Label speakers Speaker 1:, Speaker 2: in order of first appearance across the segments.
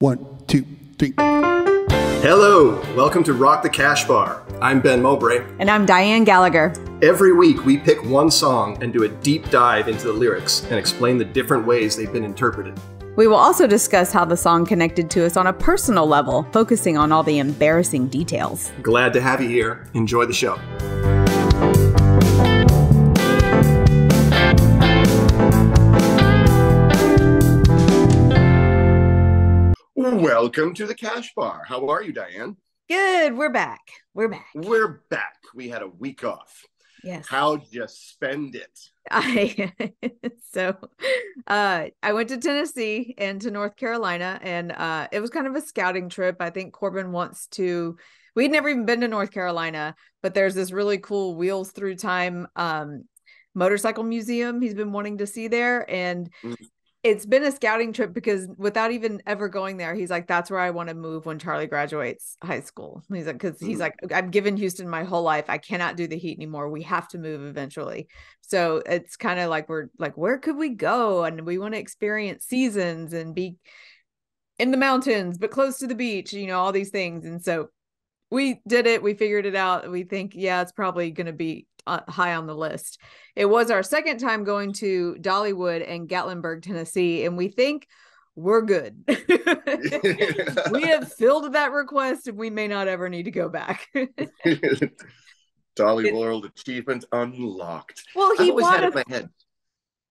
Speaker 1: 1, 2, 3.
Speaker 2: Hello, welcome to Rock the Cash Bar. I'm Ben Mowbray.
Speaker 3: And I'm Diane Gallagher.
Speaker 2: Every week we pick one song and do a deep dive into the lyrics and explain the different ways they've been interpreted.
Speaker 3: We will also discuss how the song connected to us on a personal level, focusing on all the embarrassing details.
Speaker 2: Glad to have you here. Enjoy the show. Welcome to the Cash Bar. How are you, Diane?
Speaker 3: Good. We're back.
Speaker 2: We're back. We had a week off.
Speaker 3: Yes.
Speaker 2: How'd you spend it?
Speaker 3: I went to Tennessee and to North Carolina, and it was kind of a scouting trip. I think Corbin wants to. We'd never even been to North Carolina, but there's this really cool Wheels Through Time motorcycle museum he's been wanting to see there, and it's been a scouting trip because without even ever going there, he's like, that's where I want to move when Charlie graduates high school. He's like, because he's like, I've given Houston my whole life. I cannot do the heat anymore. We have to move eventually. So it's kind of like, we're like, where could we go? And we want to experience seasons and be in the mountains, but close to the beach, you know, all these things. And so we did it. We figured it out. We think, yeah, it's probably going to be high on the list. It was our second time going to Dollywood and Gatlinburg, Tennessee, and we think we're good. We have filled that request and we may not ever need to go back.
Speaker 2: Dolly World Achievement unlocked.
Speaker 3: Well,
Speaker 2: I've always had it in my head.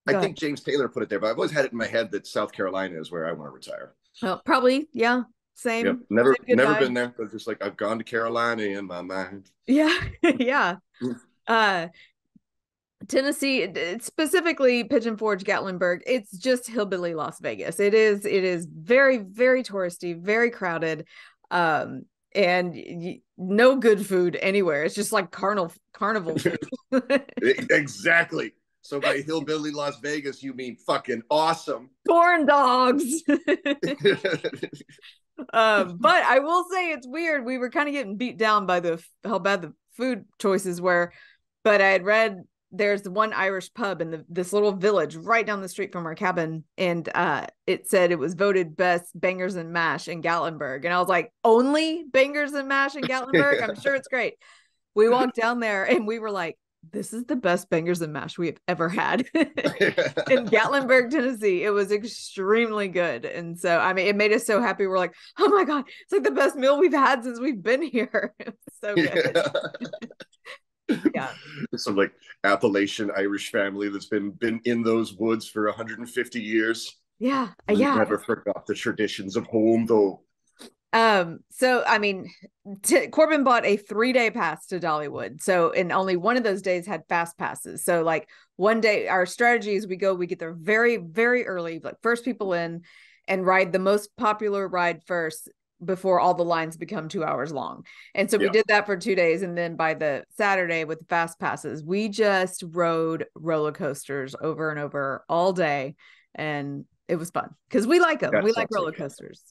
Speaker 2: I think James Taylor put it there, but I've always had it in my head that South Carolina is where I want to retire.
Speaker 3: Well, probably, yeah. Same.
Speaker 2: Yep. Never
Speaker 3: vibe.
Speaker 2: Been there, but just like I've gone to Carolina in my mind.
Speaker 3: Yeah. Yeah. Tennessee, specifically Pigeon Forge, Gatlinburg, it's just hillbilly Las Vegas. It is very, very touristy, very crowded, and no good food anywhere. It's just like carnival food.
Speaker 2: Exactly. So by hillbilly Las Vegas, you mean fucking awesome.
Speaker 3: Corn dogs. But I will say it's weird. We were kind of getting beat down by how bad the food choices were. But I had read there's one Irish pub in this little village right down the street from our cabin. And it said it was voted best bangers and mash in Gatlinburg. And I was like, only bangers and mash in Gatlinburg? I'm sure it's great. We walked down there and we were like, this is the best bangers and mash we have ever had in Gatlinburg, Tennessee. It was extremely good. And so, I mean, it made us so happy. We're like, oh my God, it's like the best meal we've had since we've been here. It was so good. Yeah.
Speaker 2: Some like Appalachian Irish family that's been in those woods for 150 years.
Speaker 3: Yeah.
Speaker 2: Never forgot the traditions of home though.
Speaker 3: So I mean, Corbin bought a 3-day pass to Dollywood. So, and only one of those days had fast passes. So like one day, our strategy is we get there very, very early, like first people in, and ride the most popular ride first before all the lines become 2 hours long. And so we did that for 2 days. And then by the Saturday with the fast passes, we just rode roller coasters over and over all day. And it was fun because we like them. We like roller coasters.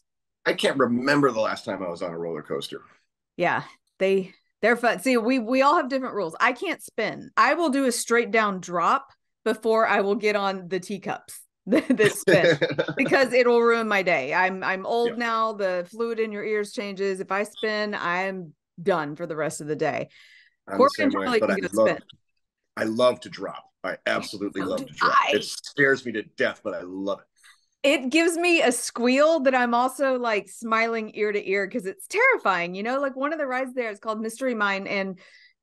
Speaker 2: I can't remember the last time I was on a roller coaster.
Speaker 3: Yeah, they're fun. See, we all have different rules. I can't spin. I will do a straight down drop before I will get on the teacups that spin because it'll ruin my day. I'm old now. The fluid in your ears changes. If I spin, I'm done for the rest of the day.
Speaker 2: I love to drop. I absolutely love to drop. It scares me to death, but I love it.
Speaker 3: It gives me a squeal that I'm also like smiling ear to ear because it's terrifying. You know, like one of the rides there is called Mystery Mine, and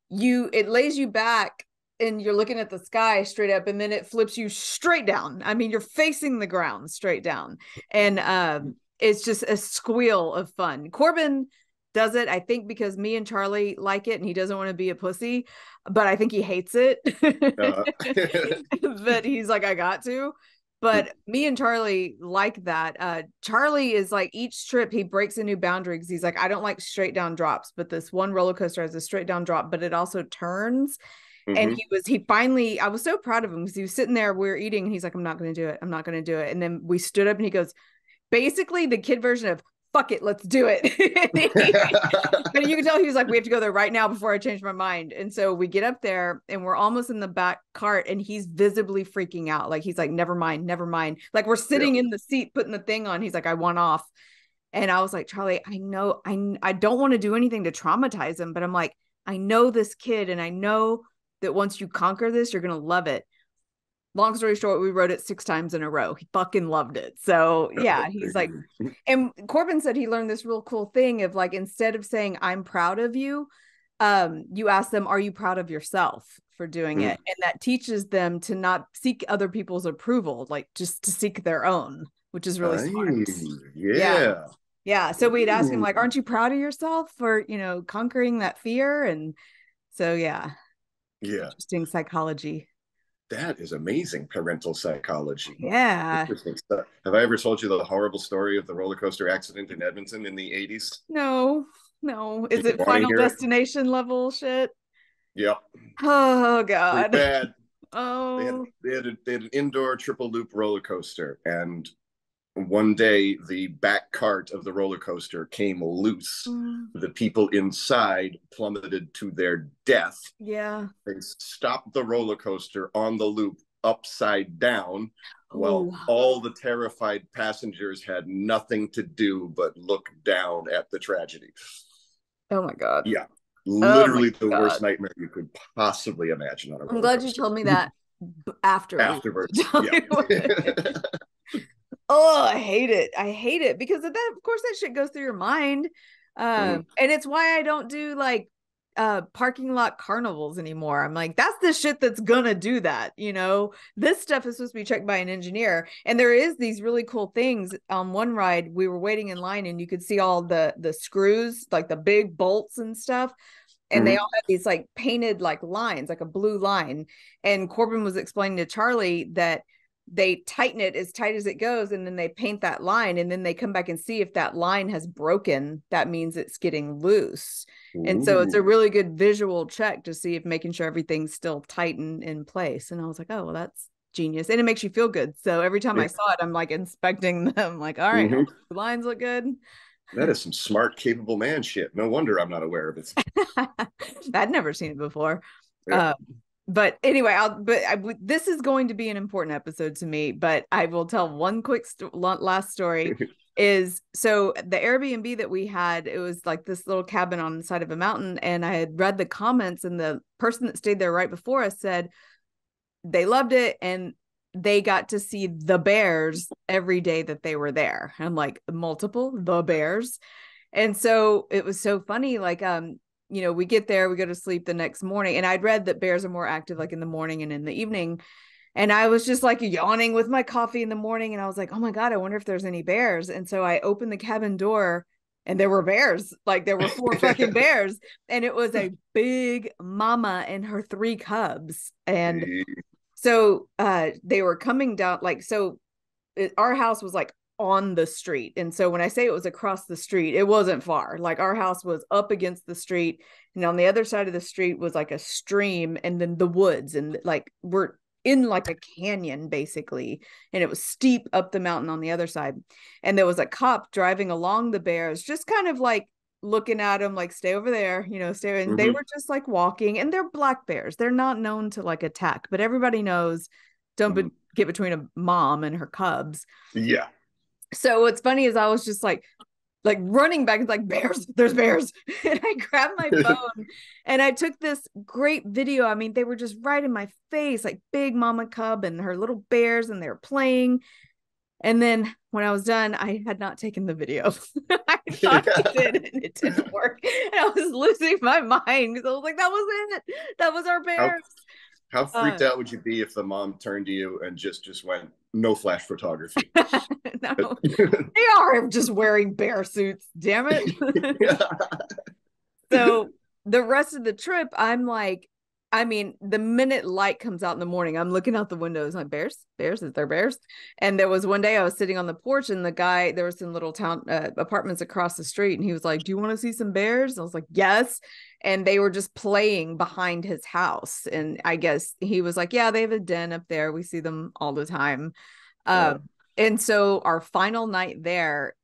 Speaker 3: it lays you back and you're looking at the sky straight up, and then it flips you straight down. I mean, you're facing the ground straight down, and it's just a squeal of fun. Corbin does it, I think, because me and Charlie like it, and he doesn't want to be a pussy, but I think he hates it. But he's like, I got to. But me and Charlie like that. Charlie is like, each trip he breaks a new boundary because he's like, I don't like straight down drops, but this one roller coaster has a straight down drop, but it also turns. And I was so proud of him because he was sitting there, we were eating, and he's like, I'm not going to do it. I'm not going to do it. And then we stood up and he goes, basically the kid version of fuck it, let's do it. But you can tell he was like, we have to go there right now before I change my mind. And so we get up there and we're almost in the back cart and he's visibly freaking out. Like he's like, never mind. Like we're sitting in the seat, putting the thing on. He's like, I want off. And I was like, Charlie, I know I don't want to do anything to traumatize him, but I'm like, I know this kid, and I know that once you conquer this, you're gonna love it. Long story short, we wrote it 6 times in a row. He fucking loved it. So yeah, he's like, and Corbin said he learned this real cool thing of like, instead of saying I'm proud of you, you ask them, are you proud of yourself for doing it? And that teaches them to not seek other people's approval, like just to seek their own, which is really smart.
Speaker 2: Yeah.
Speaker 3: Yeah. So we'd ask him like, aren't you proud of yourself for, conquering that fear? And so, yeah.
Speaker 2: Yeah.
Speaker 3: Interesting psychology.
Speaker 2: That is amazing parental psychology.
Speaker 3: Yeah.
Speaker 2: Interesting stuff. Have I ever told you the horrible story of the roller coaster accident in Edmonton in the 80s?
Speaker 3: No. Is
Speaker 2: You
Speaker 3: it
Speaker 2: want to
Speaker 3: Final
Speaker 2: hear it?
Speaker 3: Destination level shit?
Speaker 2: Yep.
Speaker 3: Oh
Speaker 2: Pretty
Speaker 3: God.
Speaker 2: bad.
Speaker 3: Oh.
Speaker 2: They had an indoor triple loop roller coaster, and one day the back cart of the roller coaster came loose. The people inside plummeted to their death.
Speaker 3: Yeah.
Speaker 2: They stopped the roller coaster on the loop upside down, while all the terrified passengers had nothing to do but look down at the tragedy.
Speaker 3: Oh my God.
Speaker 2: Yeah.
Speaker 3: Oh my
Speaker 2: Literally the
Speaker 3: God.
Speaker 2: worst nightmare you could possibly imagine on a
Speaker 3: I'm
Speaker 2: roller
Speaker 3: glad you
Speaker 2: coaster.
Speaker 3: told me that afterwards.
Speaker 2: Afterwards. Yeah.
Speaker 3: Oh, I hate it. I hate it because of that, of course, that shit goes through your mind. And it's why I don't do like parking lot carnivals anymore. I'm like, that's the shit that's gonna do that. This stuff is supposed to be checked by an engineer. And there is these really cool things. On one ride, we were waiting in line and you could see all the screws, like the big bolts and stuff. And they all had these like painted like lines, like a blue line. And Corbin was explaining to Charlie that they tighten it as tight as it goes, and then they paint that line, and then they come back and see if that line has broken. That means it's getting loose. And so it's a really good visual check to see if making sure everything's still tight and in place. And I was like, oh, well, that's genius. And it makes you feel good. So every time I saw it, I'm like inspecting them, like, all right, the lines look good.
Speaker 2: That is some smart, capable man shit. No wonder I'm not aware of it.
Speaker 3: I'd never seen it before.
Speaker 2: Yeah.
Speaker 3: But anyway, this is going to be an important episode to me, but I will tell one quick last story. Is so the Airbnb that we had, it was like this little cabin on the side of a mountain, and I had read the comments, and the person that stayed there right before us said they loved it and they got to see the bears every day that they were there. I'm like, the bears. And so it was so funny, like we get there, we go to sleep the next morning, and I'd read that bears are more active like in the morning and in the evening. And I was just like yawning with my coffee in the morning, and I was like, oh my God, I wonder if there's any bears. And so I opened the cabin door and there were bears. Like there were 4 fucking bears, and it was a big mama and her 3 cubs. And so they were coming down, like, so our house was like on the street. And so when I say it was across the street, it wasn't far. Like our house was up against the street, and on the other side of the street was like a stream, and then the woods, and like we're in like a canyon basically, and it was steep up the mountain on the other side. And there was a cop driving along the bears, just kind of like looking at them like, stay over there, stay. And they were just like walking, and they're black bears. They're not known to like attack, but everybody knows don't get between a mom and her cubs.
Speaker 2: Yeah.
Speaker 3: So what's funny is I was just like running back, and like, bears, there's bears. And I grabbed my phone and I took this great video. I mean, they were just right in my face, like big mama cub and her little bears, and they were playing. And then when I was done, I had not taken the video. I thought I did, and it didn't work. And I was losing my mind because I was like, that was it. That was our bears.
Speaker 2: How freaked out would you be if the mom turned to you and just went, no flash photography?
Speaker 3: No, they are just wearing bear suits, damn it. So the rest of the trip, I'm like, I mean, the minute light comes out in the morning, I'm looking out the windows like, bears, is there bears? And there was one day I was sitting on the porch, and the guy, there was some little town apartments across the street, and he was like, do you want to see some bears? And I was like, yes. And they were just playing behind his house. And I guess he was like, yeah, they have a den up there. We see them all the time. And so our final night there,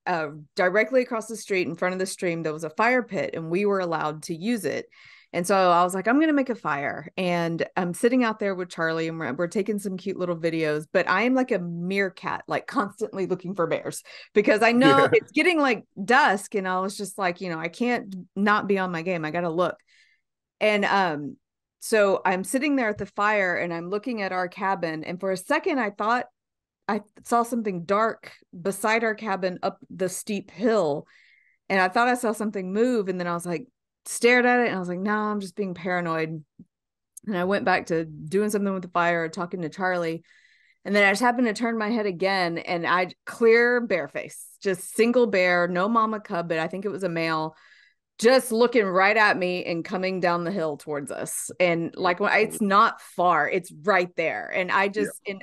Speaker 3: directly across the street in front of the stream, there was a fire pit, and we were allowed to use it. And so I was like, I'm going to make a fire. And I'm sitting out there with Charlie and we're taking some cute little videos, but I am like a meerkat, like constantly looking for bears because I know it's getting like dusk. And I was just like, I can't not be on my game. I got to look. And so I'm sitting there at the fire and I'm looking at our cabin. And for a second, I thought I saw something dark beside our cabin up the steep hill. And I thought I saw something move. And then I was like, stared at it. And I was like, no, I'm just being paranoid. And I went back to doing something with the fire, talking to Charlie. And then I just happened to turn my head again and I clear bear face, just single bear, no mama cub, but I think it was a male, just looking right at me and coming down the hill towards us. And like, it's not far, it's right there. And I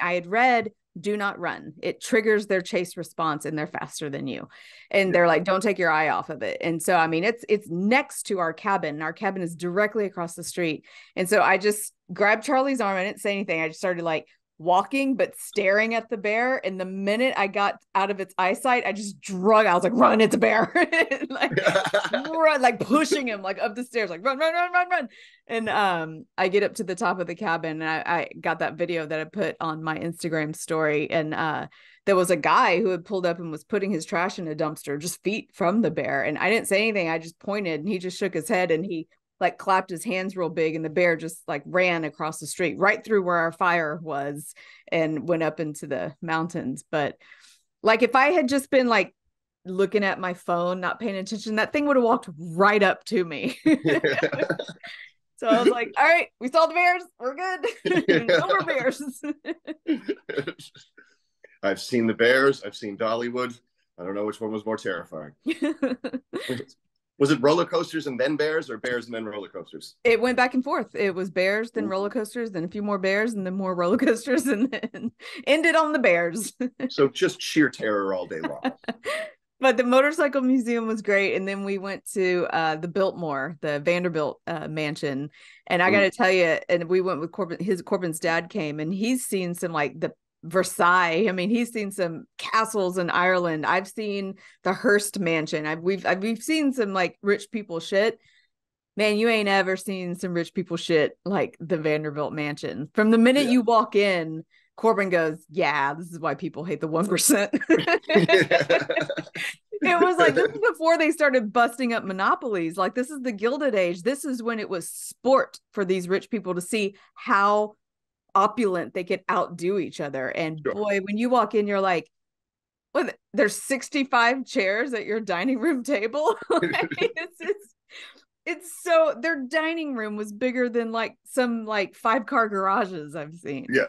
Speaker 3: had read, do not run. It triggers their chase response and they're faster than you. And they're like, don't take your eye off of it. And so, I mean, it's next to our cabin. Our cabin is directly across the street. And so I just grabbed Charlie's arm. I didn't say anything. I just started like walking, but staring at the bear. And the minute I got out of its eyesight, I just drug. I was like, run, it's a bear. run, like pushing him like up the stairs, like run. And I get up to the top of the cabin and I got that video that I put on my Instagram story. And there was a guy who had pulled up and was putting his trash in a dumpster just feet from the bear. And I didn't say anything. I just pointed and he just shook his head and he like clapped his hands real big and the bear just like ran across the street right through where our fire was and went up into the mountains. But like if I had just been like looking at my phone, not paying attention, that thing would have walked right up to me. So I was like, all right, we saw the bears, we're good. No more bears.
Speaker 2: I've seen the bears, I've seen Dollywood. I don't know which one was more terrifying. Was it roller coasters and then bears, or bears and then roller coasters?
Speaker 3: It went back and forth. It was bears, then roller coasters, then a few more bears, and then more roller coasters, and then ended on the bears.
Speaker 2: So just sheer terror all day long.
Speaker 3: But the motorcycle museum was great. And then we went to the Biltmore, the Vanderbilt mansion. And I got to tell you, and we went with Corbin's dad came, and he's seen some like the Versailles. I mean, he's seen some castles in Ireland. I've seen the Hearst mansion. We've seen some like rich people shit. Man, you ain't ever seen some rich people shit like the Vanderbilt mansion. From the minute you walk in, Corbin goes, yeah, this is why people hate the 1%. It was like, this is before they started busting up monopolies. Like, this is the Gilded Age. This is when it was sport for these rich people to see how opulent they could outdo each other. And boy, when you walk in, you're like, what? There's 65 chairs at your dining room table. Like, it's so, their dining room was bigger than like some like 5-car garages I've seen.
Speaker 2: Yeah.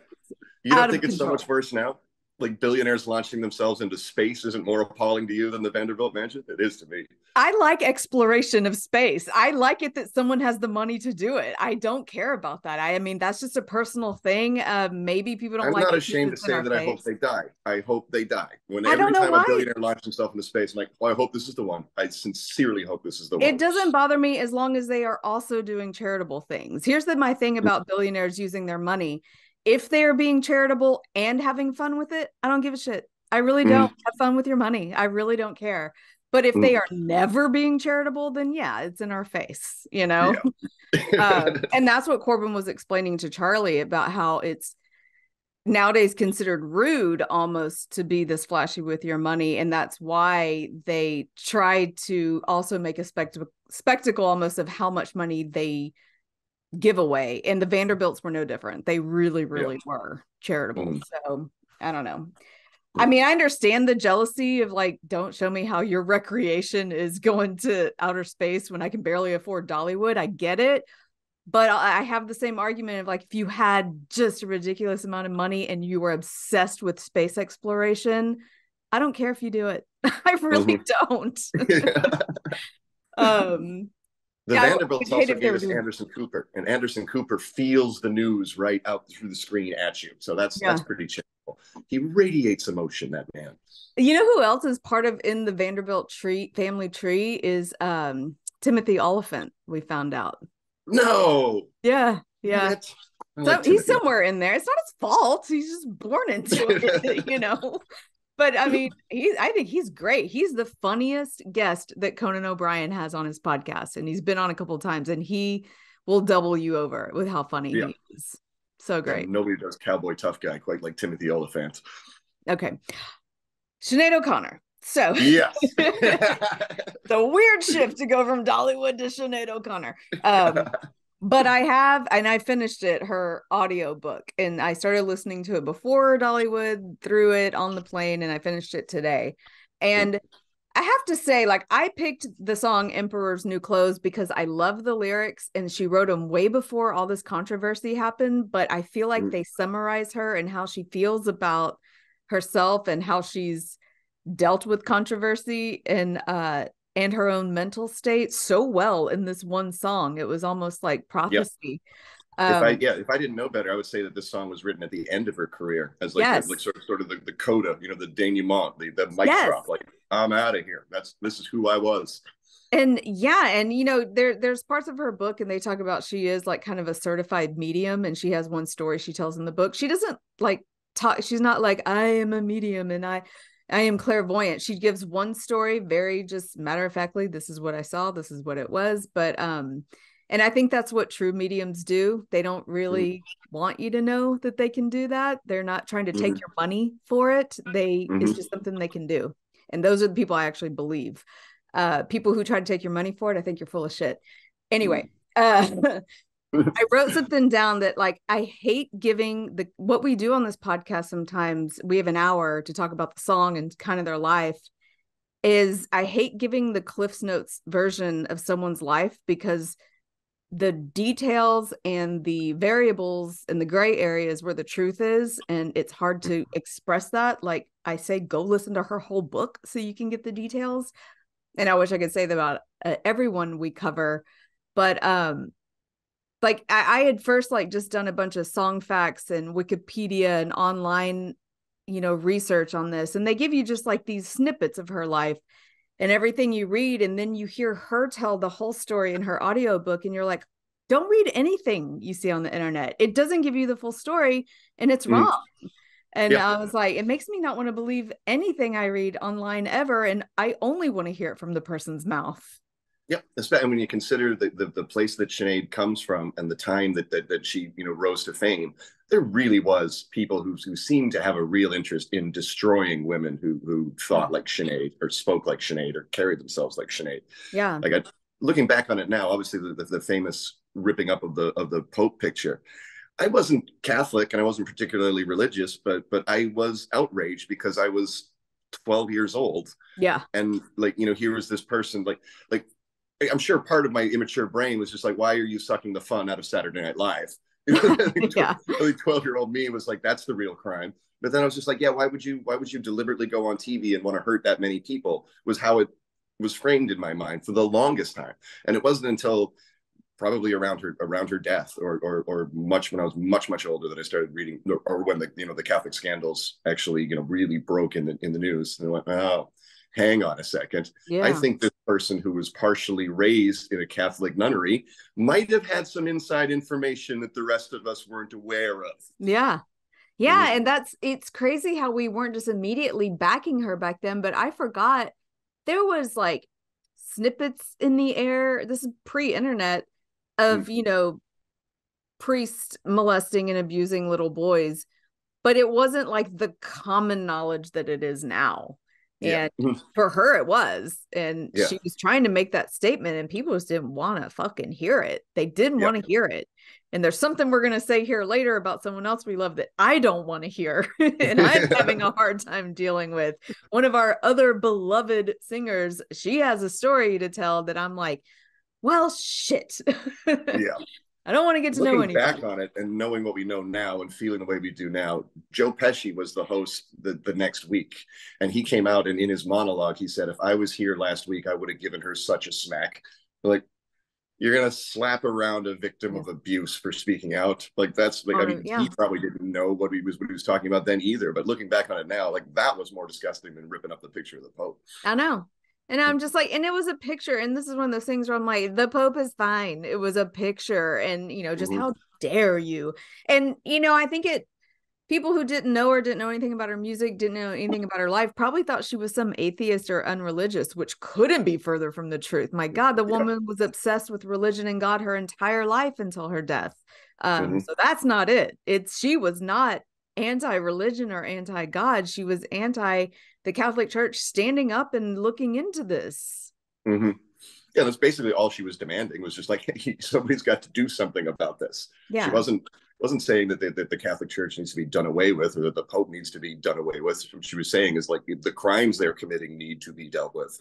Speaker 2: You don't think it's so much worse now? Like billionaires launching themselves into space isn't more appalling to you than the Vanderbilt mansion? It is to me.
Speaker 3: I like exploration of space. I like it that someone has the money to do it. I don't care about that. I mean, that's just a personal thing. Maybe people don't like it.
Speaker 2: I'm not ashamed to say that I hope they die. I hope they die. Every time a billionaire launches himself into space, I'm like, well, I hope this is the one. I sincerely hope this is the one.
Speaker 3: It doesn't bother me as long as they are also doing charitable things. Here's my thing about billionaires using their money. If they are being charitable and having fun with it, I don't give a shit. I really don't. Have fun with your money. I really don't care. But if they are never being charitable, then yeah, it's in our face, you know? Yeah. And that's what Corbin was explaining to Charlie about how it's nowadays considered rude almost to be this flashy with your money. And that's why they try to also make a spectacle almost of how much money they give away. And the Vanderbilts were no different. They really were charitable. So I don't know. I mean, I understand the jealousy of like, don't show me how your recreation is going to outer space when I can barely afford Dollywood. I get it. But I have the same argument of like, if you had just a ridiculous amount of money and you were obsessed with space exploration, I don't care if you do it. I really don't.
Speaker 2: The Vanderbilts also gave us Anderson Cooper, and Anderson Cooper feels the news right out through the screen at you. So that's pretty charitable. He radiates emotion, that man.
Speaker 3: You know who else is part of in the Vanderbilt family tree is Timothy Oliphant, we found out.
Speaker 2: No.
Speaker 3: Yeah. So he's somewhere in there. It's not his fault. He's just born into it, you know. But I mean, I think he's great. He's the funniest guest that Conan O'Brien has on his podcast. And he's been on a couple of times. And he will double you over with how funny
Speaker 2: Yeah.
Speaker 3: he is. So
Speaker 2: Yeah.
Speaker 3: great.
Speaker 2: Nobody does cowboy tough guy quite like Timothy Oliphant.
Speaker 3: Okay. Sinead O'Conner. So
Speaker 2: Yes.
Speaker 3: the weird shift to go from Dollywood to Sinead O'Conner. But I finished her audio book, and I started listening to it before Dollywood, through it on the plane, and I finished it today. And I have to say, like, I picked the song Emperor's New Clothes because I love the lyrics, and she wrote them way before all this controversy happened. But I feel like they summarize her and how she feels about herself and how she's dealt with controversy and her own mental state so well in this one song. It was almost like
Speaker 2: Yep.
Speaker 3: prophecy.
Speaker 2: If I didn't know better, I would say that this song was written at the end of her career as like
Speaker 3: Yes.
Speaker 2: sort of the coda, the denouement, the mic
Speaker 3: Yes.
Speaker 2: drop. Like, I'm out of here. This is who I was.
Speaker 3: And yeah, and there's parts of her book, and they talk about she is like kind of a certified medium, and she has one story she tells in the book. She doesn't like talk. She's not like, I am a medium and I am clairvoyant. She gives one story very just matter of factly. This is what I saw. This is what it was. But and I think that's what true mediums do. They don't really want you to know that they can do that. They're not trying to take your money for it. It's just something they can do. And those are the people I actually believe. People who try to take your money for it, I think you're full of shit. Anyway, I wrote something down that, like, I hate giving what we do on this podcast. Sometimes we have an hour to talk about the song and kind of their life. Is I hate giving the Cliff's Notes version of someone's life because the details and the variables and the gray areas where the truth is, and it's hard to express that. Like I say, go listen to her whole book so you can get the details. And I wish I could say that about everyone we cover, but like I had first like just done a bunch of song facts and Wikipedia and online research on this, and they give you just like these snippets of her life and everything you read, and then you hear her tell the whole story in her audiobook, and you're like, don't read anything you see on the internet. It doesn't give you the full story, and it's wrong. And I was like, it makes me not want to believe anything I read online ever, and I only want to hear it from the person's mouth.
Speaker 2: Yep, especially when you consider the place that Sinead comes from and the time that she rose to fame. There really was people who seemed to have a real interest in destroying women who thought like Sinead or spoke like Sinead or carried themselves like Sinead.
Speaker 3: Yeah.
Speaker 2: Like looking back on it now, obviously the famous ripping up of the Pope picture. I wasn't Catholic and I wasn't particularly religious, but I was outraged because I was 12 years old.
Speaker 3: Yeah.
Speaker 2: And like, here was this person like I'm sure part of my immature brain was just like, why are you sucking the fun out of Saturday Night Live?
Speaker 3: Yeah.
Speaker 2: 12-year-old me was like, that's the real crime. But then I was just like, yeah, why would you deliberately go on TV and want to hurt that many people? Was how it was framed in my mind for the longest time. And it wasn't until probably around her death or much when I was much older that I started reading, or when the Catholic scandals actually really broke in the news, and I went, oh, hang on a second.
Speaker 3: Yeah.
Speaker 2: I think this person who was partially raised in a Catholic nunnery might have had some inside information that the rest of us weren't aware of.
Speaker 3: Yeah. Yeah. And it's crazy how we weren't just immediately backing her back then, but I forgot there was like snippets in the air. This is pre-internet of, priests molesting and abusing little boys, but it wasn't like the common knowledge that it is now. And for her, it was. And she was trying to make that statement, and people just didn't want to fucking hear it. They didn't want to hear it. And there's something we're going to say here later about someone else we love that I don't want to hear. And I'm having a hard time dealing with. One of our other beloved singers, she has a story to tell that I'm like, well, shit.
Speaker 2: Yeah.
Speaker 3: I don't want to get to know anybody.
Speaker 2: Looking back on it and knowing what we know now and feeling the way we do now, Joe Pesci was the host the next week. And he came out and in his monologue, he said, if I was here last week, I would have given her such a smack. Like, you're going to slap around a victim of abuse for speaking out. Like, that's like, he probably didn't know what he was talking about then either. But looking back on it now, like, that was more disgusting than ripping up the picture of the Pope.
Speaker 3: I know. And I'm just like, and it was a picture. And this is one of those things where I'm like, the Pope is fine. It was a picture. And, just how dare you? And, I think people who didn't know her, didn't know anything about her music, didn't know anything about her life, probably thought she was some atheist or unreligious, which couldn't be further from the truth. My God, the
Speaker 2: Yeah.
Speaker 3: woman was obsessed with religion and God her entire life until her death.
Speaker 2: Mm-hmm.
Speaker 3: So that's not it. She was not anti-religion or anti-God. She was anti the Catholic Church standing up and looking into this.
Speaker 2: Mm-hmm. Yeah, that's basically all she was demanding, was just like, hey, somebody's got to do something about this. She
Speaker 3: Yeah.
Speaker 2: wasn't saying that the Catholic Church needs to be done away with, or that the Pope needs to be done away with. What she was saying is like the crimes they're committing need to be dealt with.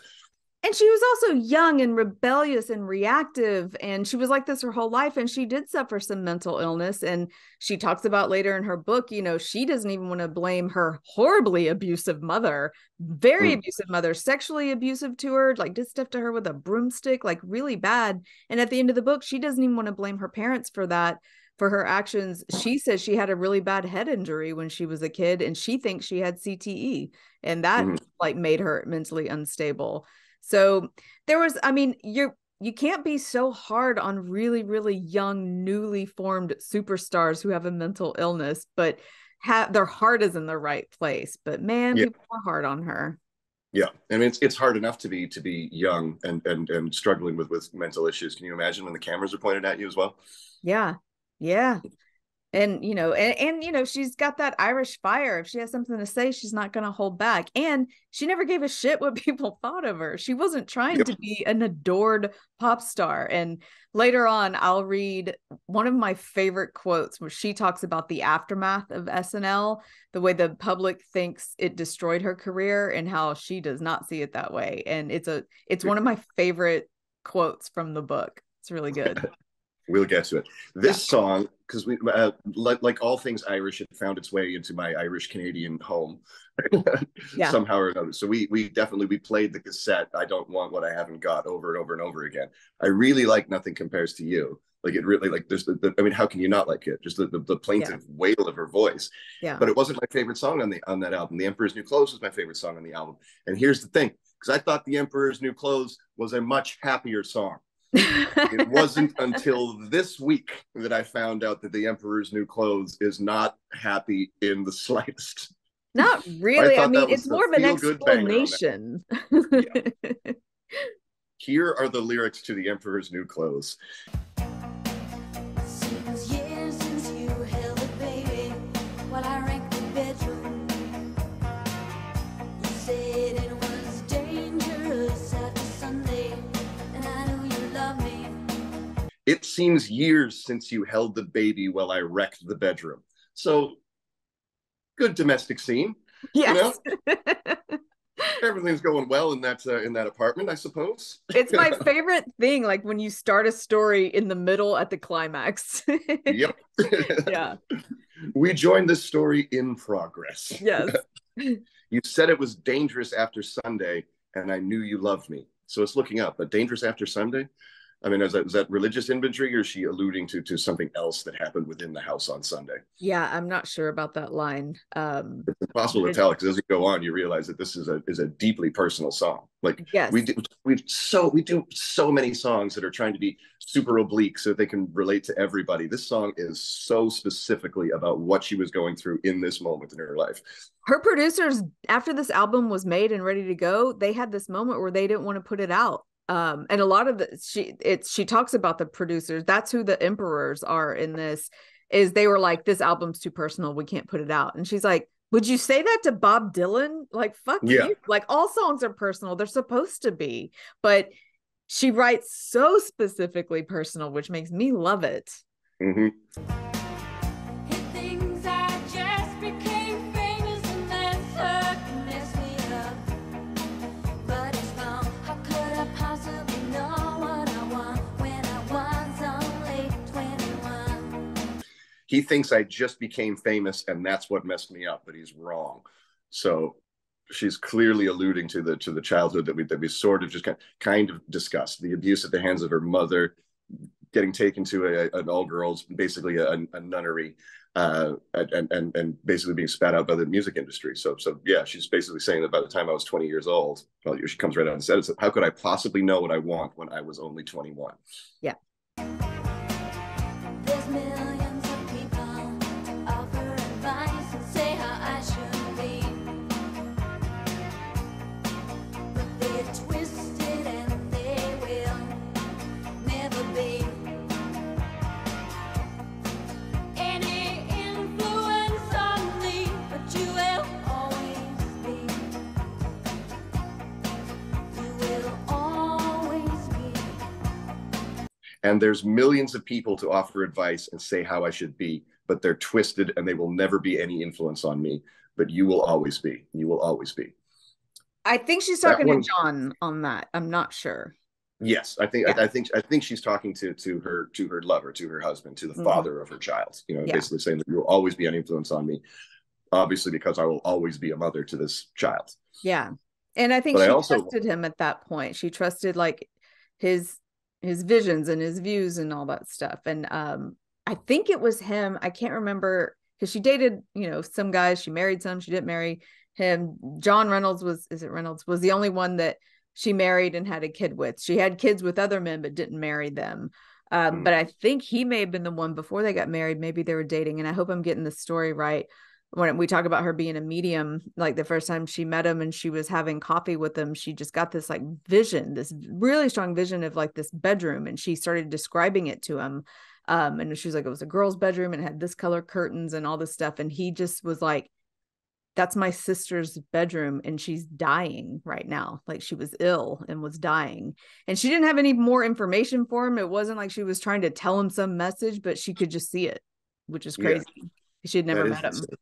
Speaker 3: And she was also young and rebellious and reactive, and she was like this her whole life, and she did suffer some mental illness. And she talks about later in her book, you know, she doesn't even want to blame her horribly abusive mother, very abusive mother, sexually abusive to her, like did stuff to her with a broomstick, like really bad. And at the end of the book, she doesn't even want to blame her parents for that, for her actions. She says she had a really bad head injury when she was a kid, and she thinks she had CTE, and that like made her mentally unstable. So there was, I mean, you can't be so hard on really, really young, newly formed superstars who have a mental illness, but their heart is in the right place. But man,
Speaker 2: Yeah.
Speaker 3: people are hard on her.
Speaker 2: Yeah, I mean it's hard enough to be young and struggling with mental issues. Can you imagine when the cameras are pointed at you as well?
Speaker 3: Yeah. Yeah. And you know, and you know, she's got that Irish fire. If she has something to say, she's not going to hold back. And she never gave a shit what people thought of her. She wasn't trying to be an adored pop star. And later on, I'll read one of my favorite quotes where she talks about the aftermath of SNL, the way the public thinks it destroyed her career, and how she does not see it that way. And it's one of my favorite quotes from the book. It's really good.
Speaker 2: We'll get to it. This song, because we like all things Irish, it found its way into my Irish Canadian home somehow or another. So we played the cassette "I Don't Want What I Haven't Got" over and over and over again. I really like "Nothing Compares to You." Like it really, like there's I mean, how can you not like it? Just the plaintive wail of her voice.
Speaker 3: Yeah.
Speaker 2: But it wasn't my favorite song on that album. "The Emperor's New Clothes" was my favorite song on the album. And here's the thing, because I thought "The Emperor's New Clothes" was a much happier song. It wasn't until this week that I found out that "The Emperor's New Clothes" is not happy in the slightest.
Speaker 3: Not really. I mean, it's more of an
Speaker 2: explanation. Yeah. Here are the lyrics to "The Emperor's New Clothes."
Speaker 1: Seems years since you held a baby while I ranked the bedroom. You said it was dangerous after Sunday, and I know you love me.
Speaker 2: It seems years since you held the baby while I wrecked the bedroom. So, good domestic scene.
Speaker 3: Yes.
Speaker 2: You know? Everything's going well in that apartment, I suppose.
Speaker 3: It's my favorite thing, like when you start a story in the middle at the climax.
Speaker 2: Yep.
Speaker 3: Yeah.
Speaker 2: We joined this story in progress.
Speaker 3: Yes.
Speaker 2: You said it was dangerous after Sunday, and I knew you loved me. So it's looking up, but dangerous after Sunday? I mean, is that religious imagery, or is she alluding to something else that happened within the house on Sunday?
Speaker 3: Yeah, I'm not sure about that line.
Speaker 2: It's impossible to tell, because as you go on, you realize that this is a deeply personal song. Like,
Speaker 3: yes,
Speaker 2: we do so many songs that are trying to be super oblique so that they can relate to everybody. This song is so specifically about what she was going through in this moment in her life.
Speaker 3: Her producers, after this album was made and ready to go, they had this moment where they didn't want to put it out. And a lot of she talks about the producers. That's who the emperors are in this, is they were like, this album's too personal, we can't put it out. And she's like, would you say that to Bob Dylan? Like, fuck you. Like, all songs are personal, they're supposed to be, but she writes so specifically personal, which makes me love it.
Speaker 2: Mm-hmm. He thinks I just became famous, and that's what messed me up, but he's wrong. So she's clearly alluding to the childhood that we sort of just kind of discussed, the abuse at the hands of her mother, getting taken to an all-girls, basically a nunnery, and basically being spat out by the music industry. So yeah, she's basically saying that by the time I was 20 years old, well, she comes right out and says, how could I possibly know what I want when I was only 21?
Speaker 3: Yeah.
Speaker 1: There's millions of people offer advice and
Speaker 2: And there's millions of people to offer advice and say how I should be, but they're twisted and they will never be any influence on me. But you will always be. You will always be.
Speaker 3: I think she's
Speaker 2: That
Speaker 3: talking to
Speaker 2: one,
Speaker 3: John on that. I'm not sure.
Speaker 2: yes, I think
Speaker 3: Yeah.
Speaker 2: I think she's talking to her lover, to her husband, to the
Speaker 3: Mhm.
Speaker 2: father of her child. You know,
Speaker 3: Yeah.
Speaker 2: basically saying that you will always be an influence on me, obviously because I will always be a mother to this child.
Speaker 3: Yeah. And I think
Speaker 2: But I
Speaker 3: she
Speaker 2: also,
Speaker 3: trusted him at that point. She trusted like his visions and his views and all that stuff. And I think it was him. I can't remember because she dated, you know, some guys, she married some, she didn't marry him. John Reynolds was the only one that she married and had a kid with. She had kids with other men but didn't marry them. But I think he may have been the one before they got married. Maybe they were dating. And I hope I'm getting the story right. When we talk about her being a medium, like the first time she met him and she was having coffee with him, she just got this like vision, this really strong vision of like this bedroom. And she started describing it to him. And she was like, it was a girl's bedroom and it had this color curtains and all this stuff. And he just was like, that's my sister's bedroom and she's dying right now. Like she was ill and was dying. And she didn't have any more information for him. It wasn't like she was trying to tell him some message, but she could just see it, which is crazy. Yeah. She had never met him.
Speaker 2: Insane.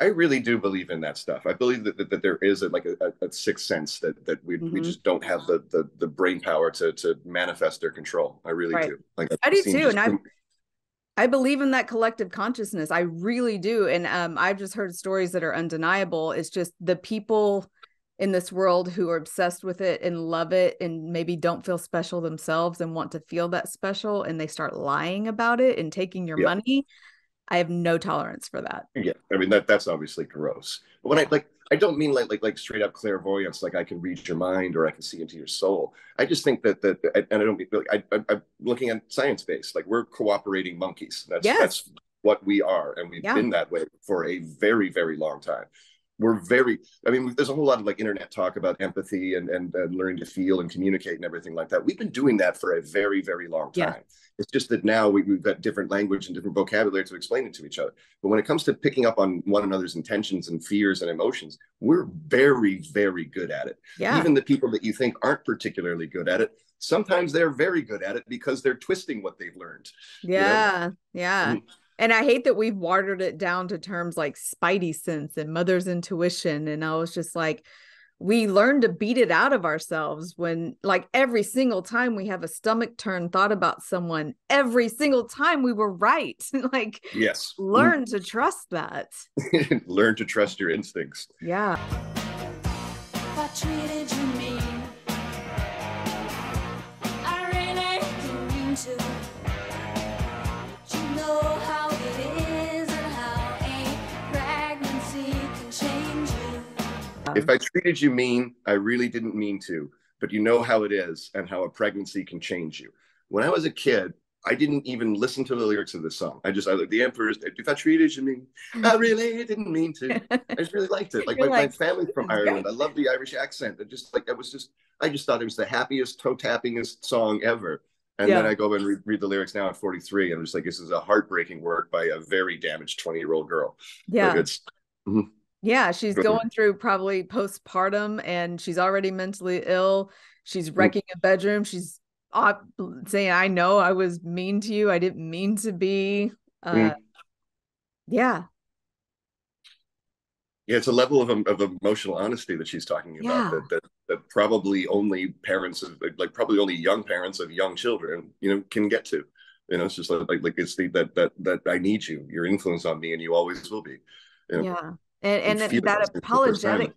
Speaker 2: I really do believe in that stuff. I believe that there is a sixth sense that we just don't have the brain power to manifest or control. I really do. Like
Speaker 3: I do too, and I believe in that collective consciousness. I really do, and I've just heard stories that are undeniable. It's just the people in this world who are obsessed with it and love it, and maybe don't feel special themselves and want to feel that special, and they start lying about it and taking your money. I have no tolerance for that.
Speaker 2: Yeah, I mean that's obviously gross. But when I don't mean like straight up clairvoyance, like I can read your mind or I can see into your soul. I just think that and I don't mean I'm looking at science based. Like we're cooperating monkeys. That's what we are, and we've been that way for a very, very long time. There's a whole lot of like internet talk about empathy and learning to feel and communicate and everything like that. We've been doing that for a very, very long time. Yeah. It's just that now we've got different language and different vocabulary to explain it to each other. But when it comes to picking up on one another's intentions and fears and emotions, we're very, very good at it. Yeah. Even the people that you think aren't particularly good at it, sometimes they're very good at it because they're twisting what they've learned.
Speaker 3: Yeah. You know? Yeah. Mm-hmm. And I hate that we've watered it down to terms like spidey sense and mother's intuition. And I was just like, we learn to beat it out of ourselves when like every single time we have a stomach turn thought about someone, every single time we were right. Like,
Speaker 2: yes,
Speaker 3: learn to trust that.
Speaker 2: Learn to trust your instincts.
Speaker 3: Yeah.
Speaker 1: What treated you mean? I really didn't mean to. You know how it is and how a pregnancy can change you.
Speaker 2: If I treated you mean, I really didn't mean to, but you know how it is and how a pregnancy can change you. When I was a kid, I didn't even listen to the lyrics of the song. I the Emperor's, if I treated you mean, I really didn't mean to. I just really liked it. Like my family's from Ireland. I love the Irish accent. I just thought it was the happiest, toe-tappingest song ever. And then I go and read the lyrics now at 43, and I'm just like, this is a heartbreaking work by a very damaged 20-year-old girl.
Speaker 3: Yeah. Like yeah, she's going through probably postpartum and she's already mentally ill. She's wrecking a bedroom. She's saying, I know I was mean to you. I didn't mean to be. Yeah.
Speaker 2: Yeah, it's a level of emotional honesty that she's talking about that probably only parents of probably only young parents of young children, can get to. It's just like it's that I need you. Your influence on me, and you always will be.
Speaker 3: Yeah. And that apologetic,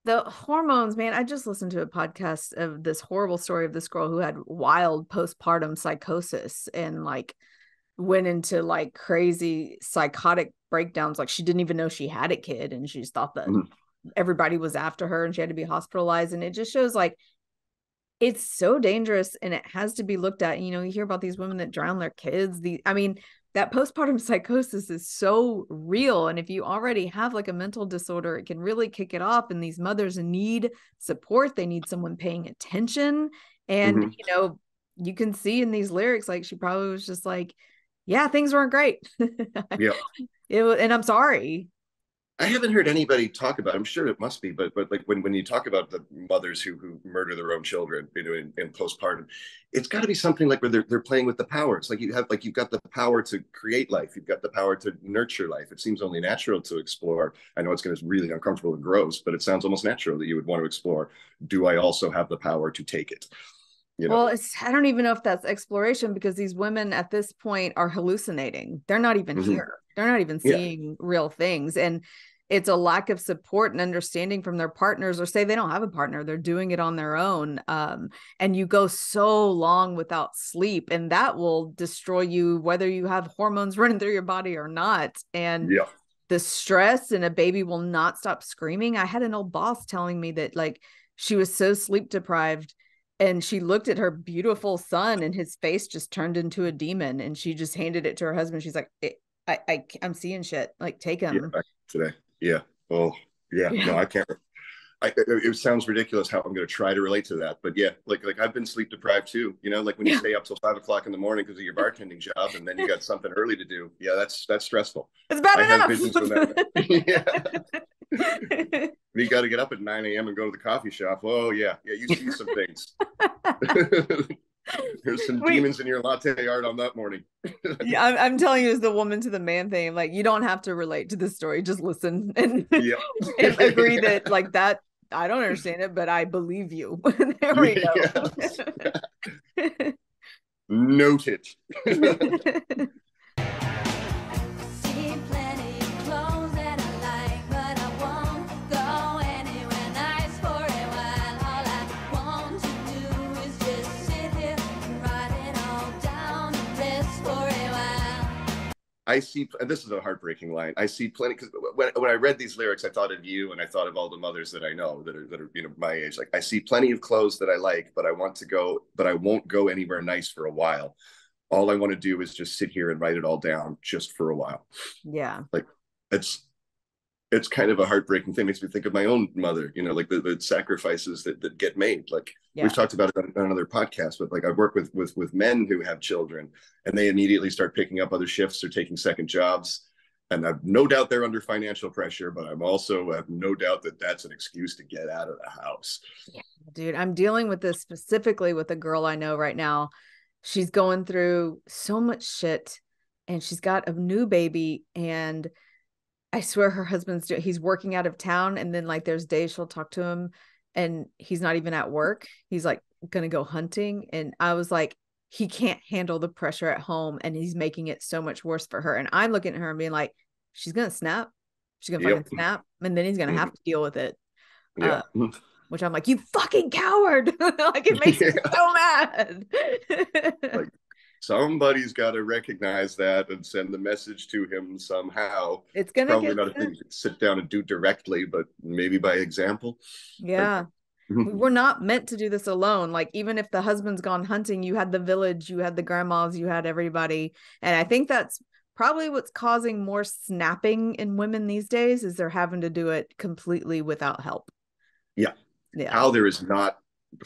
Speaker 3: the hormones, man. I just listened to a podcast of this horrible story of this girl who had wild postpartum psychosis and like went into like crazy psychotic breakdowns. Like she didn't even know she had a kid and she just thought that everybody was after her and she had to be hospitalized. And it just shows like it's so dangerous and it has to be looked at. You hear about these women that drown their kids. That postpartum psychosis is so real. And if you already have like a mental disorder, it can really kick it off. And these mothers need support. They need someone paying attention. And, you can see in these lyrics, like she probably was just like, yeah, things weren't great.
Speaker 2: Yeah.
Speaker 3: And I'm sorry.
Speaker 2: I haven't heard anybody talk about. I'm sure it must be, but like when you talk about the mothers who murder their own children, in postpartum, it's got to be something like where they're playing with the powers. Like you've got the power to create life. You've got the power to nurture life. It seems only natural to explore. I know it's going to be really uncomfortable and gross, but it sounds almost natural that you would want to explore. Do I also have the power to take it?
Speaker 3: Well, I don't even know if that's exploration, because these women at this point are hallucinating. They're not even here. They're not even seeing real things. And it's a lack of support and understanding from their partners, or say they don't have a partner, they're doing it on their own. And you go so long without sleep, and that will destroy you, whether you have hormones running through your body or not. And the stress, and a baby will not stop screaming. I had an old boss telling me that, like, she was so sleep deprived, and she looked at her beautiful son and his face just turned into a demon, and she just handed it to her husband. She's like, I'm seeing shit, like, take him.
Speaker 2: Today. Oh yeah. No, I can't. It sounds ridiculous how I'm going to try to relate to that, but yeah, like I've been sleep deprived too. Like when you stay up till 5 o'clock in the morning because of your bartending job, and then you got something early to do. Yeah, that's stressful.
Speaker 3: It's bad enough.
Speaker 2: Have visions from that. You got to get up at 9 a.m. and go to the coffee shop. Oh yeah, you see some things. There's some demons in your latte art on that morning.
Speaker 3: Yeah, I'm telling you, it's the woman to the man thing. Like, you don't have to relate to the story. Just listen and, and agree that, like, that I don't understand it, but I believe you. There we go.
Speaker 2: Noted. I see, this is a heartbreaking line. I see plenty, because when I read these lyrics, I thought of you, and I thought of all the mothers that I know that are my age. Like, I see plenty of clothes that I like, but I won't go anywhere nice for a while. All I want to do is just sit here and write it all down just for a while.
Speaker 3: Yeah.
Speaker 2: Like, it's kind of a heartbreaking thing. It makes me think of my own mother, like the sacrifices that get made. Like, we've talked about it on another podcast, but like, I work with men who have children, and they immediately start picking up other shifts or taking second jobs. And I've no doubt they're under financial pressure, but I'm also have no doubt that that's an excuse to get out of the house.
Speaker 3: Yeah, dude, I'm dealing with this specifically with a girl I know right now. She's going through so much shit, and she's got a new baby, and I swear her he's working out of town. And then, like, there's days she'll talk to him and he's not even at work. He's like going to go hunting. And I was like, he can't handle the pressure at home, and he's making it so much worse for her. And I'm looking at her and being like, she's going to snap. She's going to fucking snap. And then he's going to have to deal with it. Which I'm like, you fucking coward. Like, it makes me so mad.
Speaker 2: Like, somebody's got to recognize that and send the message to him somehow.
Speaker 3: It's gonna
Speaker 2: probably not a thing you can sit down and do directly, but maybe by example.
Speaker 3: Yeah. We're not meant to do this alone. Like, even if the husband's gone hunting, you had the village, you had the grandmas, you had everybody. And I think that's probably what's causing more snapping in women these days, is they're having to do it completely without help.
Speaker 2: Yeah. How there is not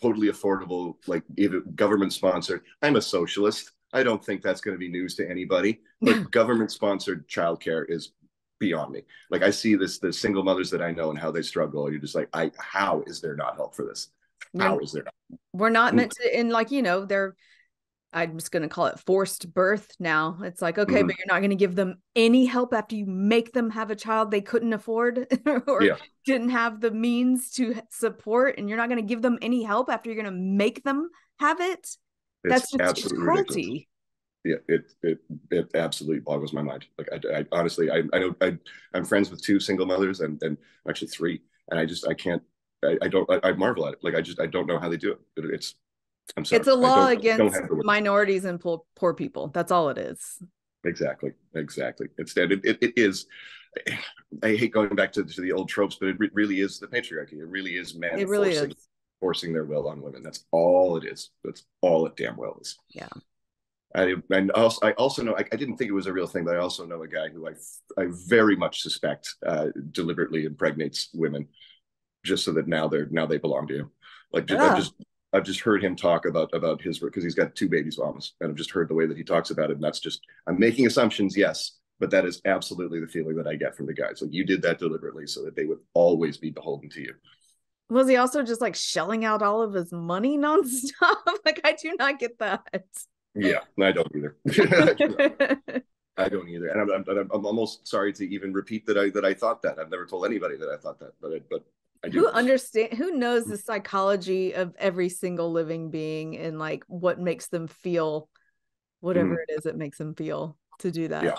Speaker 2: totally affordable, like, even government sponsored. I'm a socialist. I don't think that's going to be news to anybody, but government sponsored childcare is beyond me. Like, I see the single mothers that I know and how they struggle. You're just like, how is there not help for this? How is there not?
Speaker 3: We're not meant to, and like, I'm just going to call it forced birth now. It's like, okay, but you're not going to give them any help after you make them have a child they couldn't afford or didn't have the means to support. And you're not going to give them any help after you're going to make them have it. That's just, it's cruelty.
Speaker 2: Ridiculous. Yeah, it absolutely boggles my mind. Like, I honestly, I know I'm friends with 2 single mothers and actually 3, and I marvel at it. Like, I don't know how they do it. I'm sorry.
Speaker 3: It's a law against minorities and poor people. That's all it is.
Speaker 2: Exactly. It is. I hate going back to the old tropes, but it really is the patriarchy. It really is men forcing their will on women. That's all it is. That's all it damn well is.
Speaker 3: Yeah.
Speaker 2: I also know, I didn't think it was a real thing, but I also know a guy who I very much suspect deliberately impregnates women just so that now they belong to him. Like, I've just heard him talk about his, because he's got 2 babies almost, and I've just heard the way that he talks about it, and that's just, I'm making assumptions, yes, But that is absolutely the feeling that I get from the guys. Like, you did that deliberately so that they would always be beholden to you.
Speaker 3: Was he also just like shelling out all of his money nonstop? Like, I do not get that.
Speaker 2: Yeah, I don't either. I don't either, and I'm almost sorry to even repeat that I thought that. I've never told anybody that I thought that, but I do.
Speaker 3: Who knows the psychology of every single living being and like what makes them feel whatever it is that makes them feel to do that.
Speaker 2: Yeah,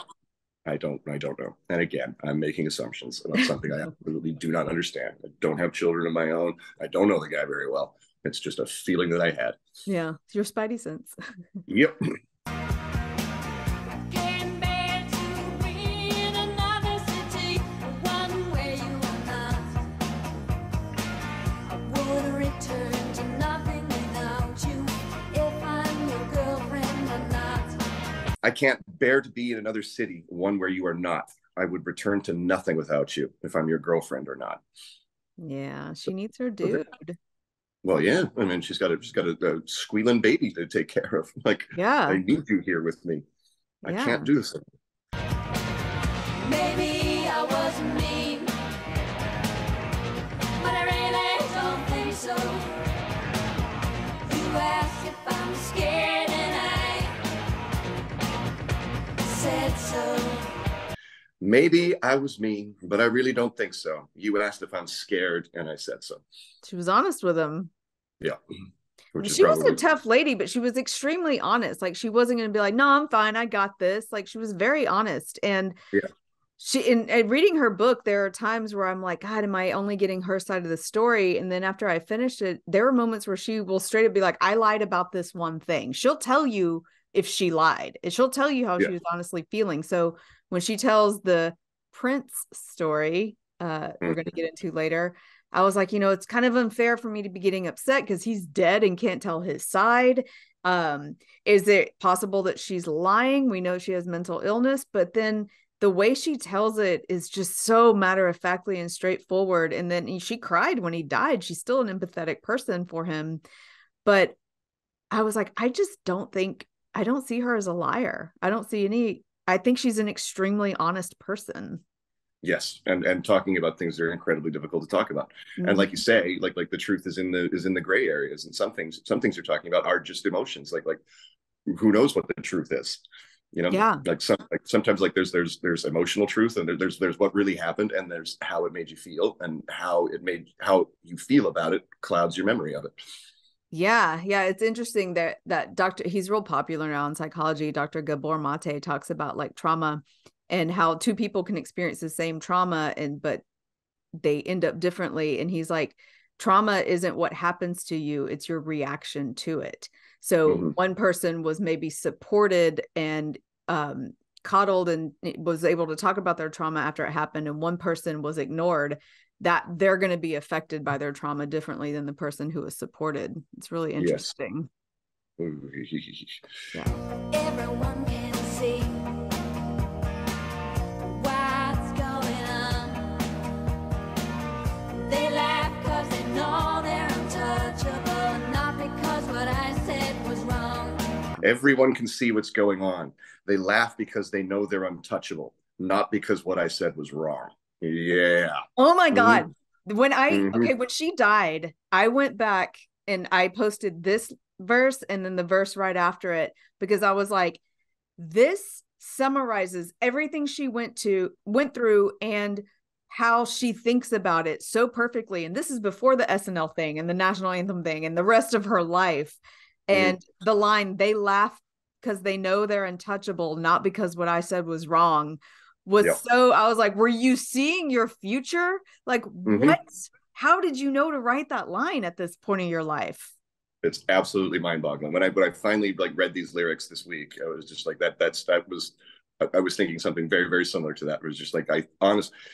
Speaker 2: I don't know. And again, I'm making assumptions about something I absolutely do not understand. I don't have children of my own. I don't know the guy very well. It's just a feeling that I had.
Speaker 3: Yeah, it's your spidey sense.
Speaker 2: Yep.
Speaker 1: Came back to be in another city, one where you are not. I would return to nothing without you, if I'm your girlfriend or not.
Speaker 2: I can't bear to be in another city, one where you are not. I would return to nothing without you, if I'm your girlfriend or not.
Speaker 3: Yeah, she needs her dude.
Speaker 2: Well, yeah. I mean, she's got a squealing baby to take care of. Like,
Speaker 3: Yeah.
Speaker 2: I need you here with me. I can't do this.
Speaker 1: Maybe I was mean, but I really don't think so. You asked if I'm scared and I said so.
Speaker 2: Maybe I was mean, but I really don't think so. You asked if I'm scared, and I said so.
Speaker 3: She was honest with him.
Speaker 2: Yeah.
Speaker 3: She was a tough lady, but she was extremely honest. Like, she wasn't going to be like, no, I'm fine, I got this. Like, she was very honest. And in reading her book, there are times where I'm like, God, am I only getting her side of the story? And then after I finished it, there were moments where she will straight up be like, I lied about this one thing. She'll tell you if she lied, and she'll tell you how she was honestly feeling. So when she tells the Prince story, we're going to get into later, I was like, it's kind of unfair for me to be getting upset because he's dead and can't tell his side. Is it possible that she's lying? We know she has mental illness, but then the way she tells it is just so matter-of-factly and straightforward. And then she cried when he died. She's still an empathetic person for him. But I was like, I don't see her as a liar. I think she's an extremely honest person.
Speaker 2: Yes, and talking about things that are incredibly difficult to talk about, and like you say, like the truth is in the gray areas, and some things you're talking about are just emotions. Like who knows what the truth is, Like sometimes like there's emotional truth, and there's what really happened, and there's how it made you feel, and how you feel about it clouds your memory of it.
Speaker 3: Yeah. It's interesting that he's real popular now in psychology. Dr. Gabor Mate talks about like trauma and how two people can experience the same trauma but they end up differently. And he's like, trauma isn't what happens to you, it's your reaction to it. So one person was maybe supported and coddled and was able to talk about their trauma after it happened, and one person was ignored, that they're going to be affected by their trauma differently than the person who was supported. It's really interesting.
Speaker 1: Yeah. Everyone can see what's going on. They laugh because they know they're untouchable, not because what I said was wrong.
Speaker 2: Everyone can see what's going on. They laugh because they know they're untouchable, not because what I said was wrong. Yeah.
Speaker 3: Oh my God. When she died, I went back and I posted this verse and then the verse right after it, because I was like, this summarizes everything she went through and how she thinks about it so perfectly. And this is before the SNL thing and the national anthem thing and the rest of her life. And the line, they laugh because they know they're untouchable, not because what I said was wrong, was so, I was like, were you seeing your future? Like, what? How did you know to write that line at this point in your life?
Speaker 2: It's absolutely mind-boggling. When I finally like read these lyrics this week, I was just like, I was thinking something very, very similar to that. It was just like,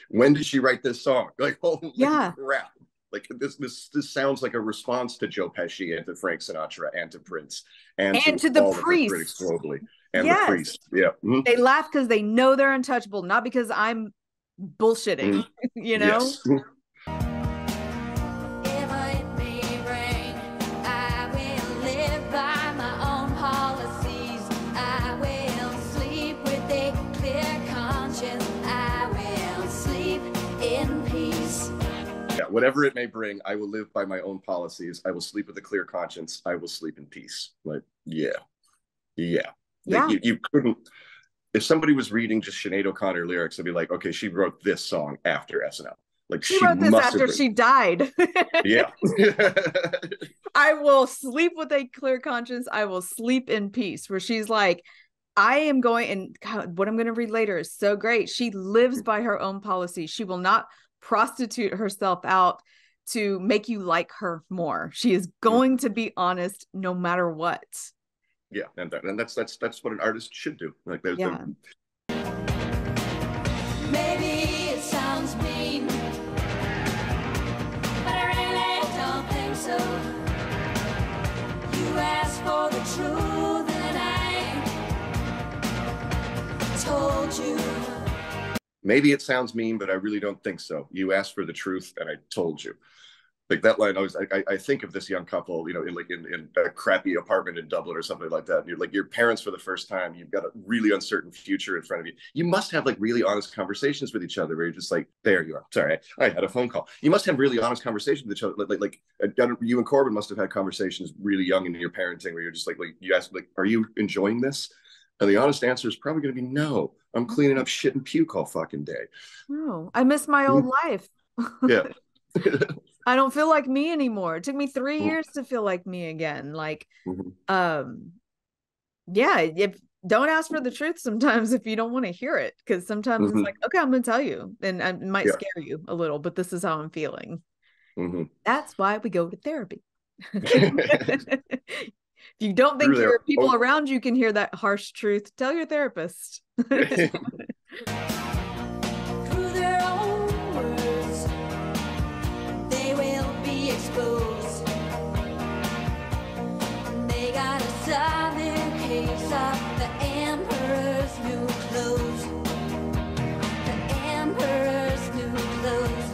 Speaker 2: when did she write this song? Like, holy crap. Like this sounds like a response to Joe Pesci and to Frank Sinatra and to Prince and to the priest critics globally and the priest. Yeah.
Speaker 3: They laugh because they know they're untouchable, not because I'm bullshitting,
Speaker 2: Yes.
Speaker 1: My own policies. I will sleep with a clear conscience.
Speaker 2: whatever it may bring, I will live by my own policies. I will sleep with a clear conscience. I will sleep in peace. Like, yeah. You couldn't. If somebody was reading just Sinead O'Connor lyrics, they'd be like, okay, she wrote this song after SNL. Like,
Speaker 3: She
Speaker 2: she
Speaker 3: wrote this
Speaker 2: must
Speaker 3: after
Speaker 2: have
Speaker 3: she died.
Speaker 2: Yeah.
Speaker 3: I will sleep with a clear conscience. I will sleep in peace. Where she's like, I am going, and God, what I'm going to read later is so great. She lives by her own policy. She will not prostitute herself out to make you like her more. She is going to be honest no matter what.
Speaker 2: Yeah, and that's what an artist should do. Like, there's
Speaker 3: yeah.
Speaker 1: Maybe it sounds mean, but I really don't think so. You asked for the truth and I told you.
Speaker 2: Maybe it sounds mean, but I really don't think so. You asked for the truth and I told you. Like, that line, I think of this young couple, you know, in a crappy apartment in Dublin or something like that. And you're like, your parents for the first time, you've got a really uncertain future in front of you. You must have like really honest conversations with each other where you're just like, there you are. Sorry, I had a phone call. You must have really honest conversations with each other. Like you and Corbin must have had conversations really young in your parenting where you're just like you ask, like, are you enjoying this? And the honest answer is probably going to be no. I'm cleaning up shit and puke all fucking day.
Speaker 3: Oh, I miss my old life.
Speaker 2: Yeah.
Speaker 3: I don't feel like me anymore. It took me 3 years to feel like me again. Like, yeah, if don't ask for the truth sometimes if you don't want to hear it, because sometimes it's like, okay, I'm gonna tell you, and it might scare you a little, but this is how I'm feeling. That's why we go to therapy. If you don't think your people around you can hear that harsh truth, tell your therapist.
Speaker 1: Exposed. They got a southern case of the emperor's new clothes. The emperor's new clothes.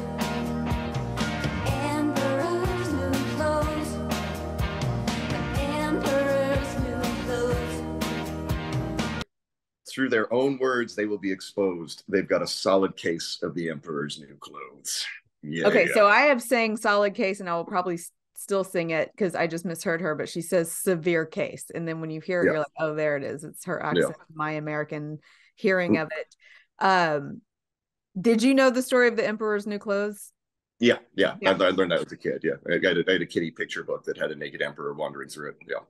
Speaker 1: The emperor's new clothes. The emperor's new clothes.
Speaker 2: Through their own words, they will be exposed. They've got a solid case of the emperor's new clothes. Yeah,
Speaker 3: okay, so I have sang solid case, and I will probably still sing it because I just misheard her, but she says severe case. And then when you hear it, you're like, oh, there it is. It's her accent, my American hearing of it. Did you know the story of the Emperor's New Clothes?
Speaker 2: Yeah. I learned that as a kid. Yeah, I had a kitty picture book that had a naked emperor wandering through it. Yeah.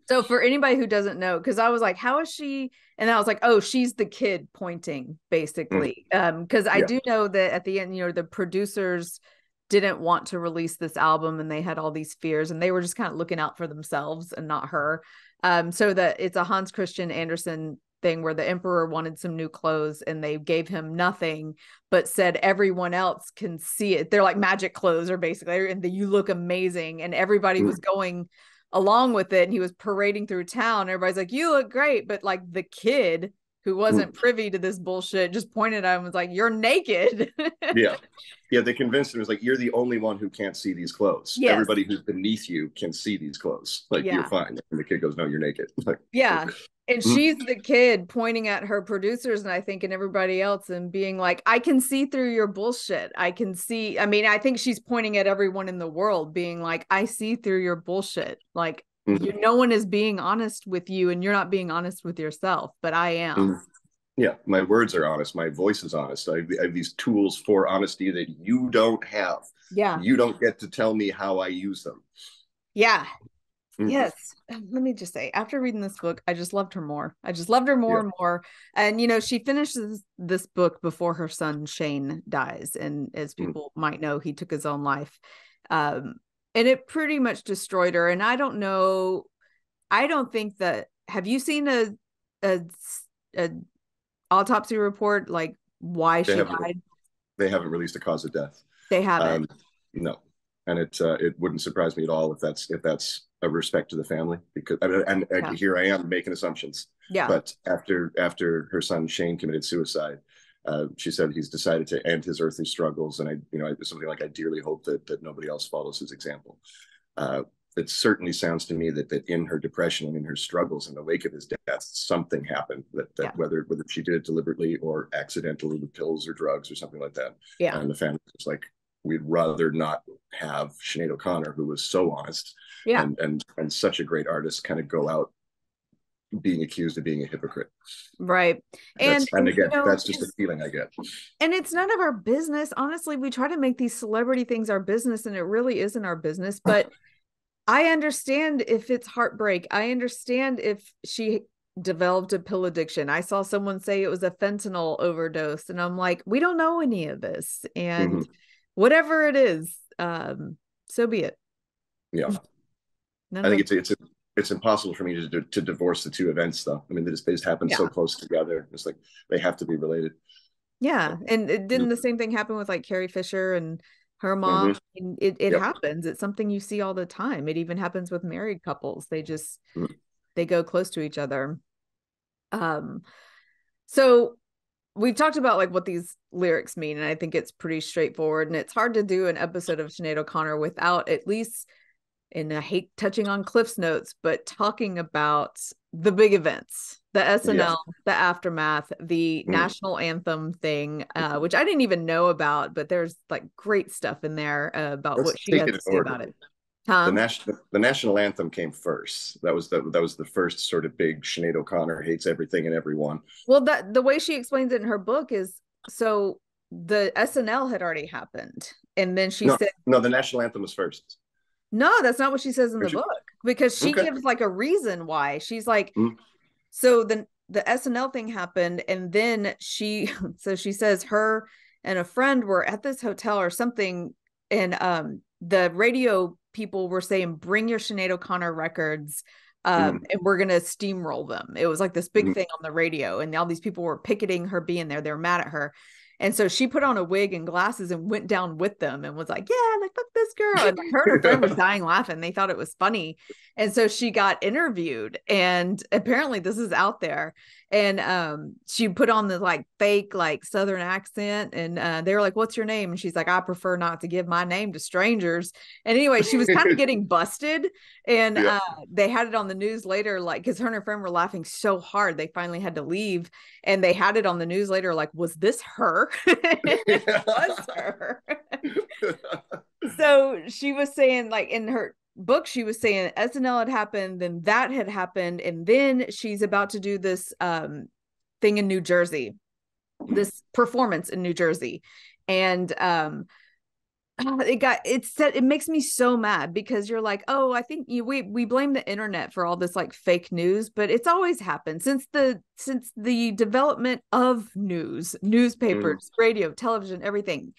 Speaker 3: So for anybody who doesn't know, because I was like, how is she? And I was like, oh, she's the kid pointing, basically. Because I do know that at the end, you know, the producers didn't want to release this album, and they had all these fears, and they were just kind of looking out for themselves and not her. So that it's a Hans Christian Andersen thing where the emperor wanted some new clothes and they gave him nothing, but said everyone else can see it. They're like magic clothes, or basically, and you look amazing, and everybody was going along with it, and he was parading through town. Everybody's like, you look great, but like the kid who wasn't privy to this bullshit just pointed at him and was like, you're naked.
Speaker 2: Yeah, they convinced him. It was like, you're the only one who can't see these clothes. Everybody who's beneath you can see these clothes. Like, you're fine. And the kid goes, no, you're naked. Like,
Speaker 3: and she's the kid pointing at her producers, and I think, and everybody else, and being like, I can see through your bullshit. I can see. I mean, I think she's pointing at everyone in the world, being like, I see through your bullshit. Like, no one is being honest with you, and you're not being honest with yourself, but I am.
Speaker 2: Yeah, my words are honest. My voice is honest. I have these tools for honesty that you don't have.
Speaker 3: Yeah.
Speaker 2: You don't get to tell me how I use them.
Speaker 3: Yeah. Yes. Let me just say, after reading this book, I just loved her more. I just loved her more and more. And, you know, she finishes this book before her son Shane dies. And as people might know, he took his own life. And it pretty much destroyed her. And I don't know. I don't think that. Have you seen a autopsy report, like why she died?
Speaker 2: They haven't released a cause of death.
Speaker 3: They haven't.
Speaker 2: No. And it wouldn't surprise me at all if that's a respect to the family, because here I am making assumptions.
Speaker 3: Yeah.
Speaker 2: But after her son Shane committed suicide, she said he's decided to end his earthly struggles, and something like, I dearly hope that nobody else follows his example. It certainly sounds to me that in her depression and in her struggles in the wake of his death, something happened that whether she did it deliberately or accidentally with pills or drugs or something like that. Yeah. And the family was like, we'd rather not have Sinead O'Conner, who was so honest
Speaker 3: Yeah.
Speaker 2: and such a great artist, kind of go out being accused of being a hypocrite.
Speaker 3: Right.
Speaker 2: And again,
Speaker 3: you know,
Speaker 2: that's just a feeling I get.
Speaker 3: And it's none of our business. Honestly, we try to make these celebrity things our business, and it really isn't our business. But I understand if it's heartbreak. I understand if she developed a pill addiction. I saw someone say it was a fentanyl overdose, and I'm like, we don't know any of this. And whatever it is, so be it.
Speaker 2: Yeah. I think it's impossible for me to divorce the two events, though. I mean, they just happen so close together. It's like they have to be related.
Speaker 3: Yeah, and it didn't the same thing happen with like Carrie Fisher and her mom. It happens. It's something you see all the time. It even happens with married couples. They just they go close to each other. So we've talked about like what these lyrics mean, and I think it's pretty straightforward. And it's hard to do an episode of Sinead O'Conner without at least, and I hate touching on Cliff's notes, but talking about the big events, the SNL, the aftermath, the national anthem thing, which I didn't even know about, but there's like great stuff in there about what she has to say about it.
Speaker 2: The national anthem came first. That was the first sort of big Sinead O'Conner hates everything and everyone.
Speaker 3: Well, the way she explains it in her book is, so the SNL had already happened, and then she said,
Speaker 2: no, the national anthem was first.
Speaker 3: No, that's not what she says in the book, because she gives like a reason why. She's like, so the SNL thing happened, and then she says her and a friend were at this hotel or something, and the radio people were saying, bring your Sinead O'Conner records, and we're gonna steamroll them. It was like this big thing on the radio, and all these people were picketing her being there. They were mad at her. And so she put on a wig and glasses and went down with them and was like, yeah, like, fuck this girl. And her and her friend was dying laughing. They thought it was funny. And so she got interviewed, and apparently this is out there. And she put on the like fake, like Southern accent. And they were like, what's your name? And she's like, I prefer not to give my name to strangers. And anyway, she was kind of getting busted. And they had it on the news later, like, because her and her friend were laughing so hard, they finally had to leave. And they had it on the news later, like, was this her? It was her. So she was saying, like, in her book, she was saying SNL had happened, then that had happened, and then she's about to do this thing in New Jersey, this performance in New Jersey. And it makes me so mad, because you're like, oh, I think we blame the internet for all this like fake news, but it's always happened since the development of newspapers, radio, television, everything.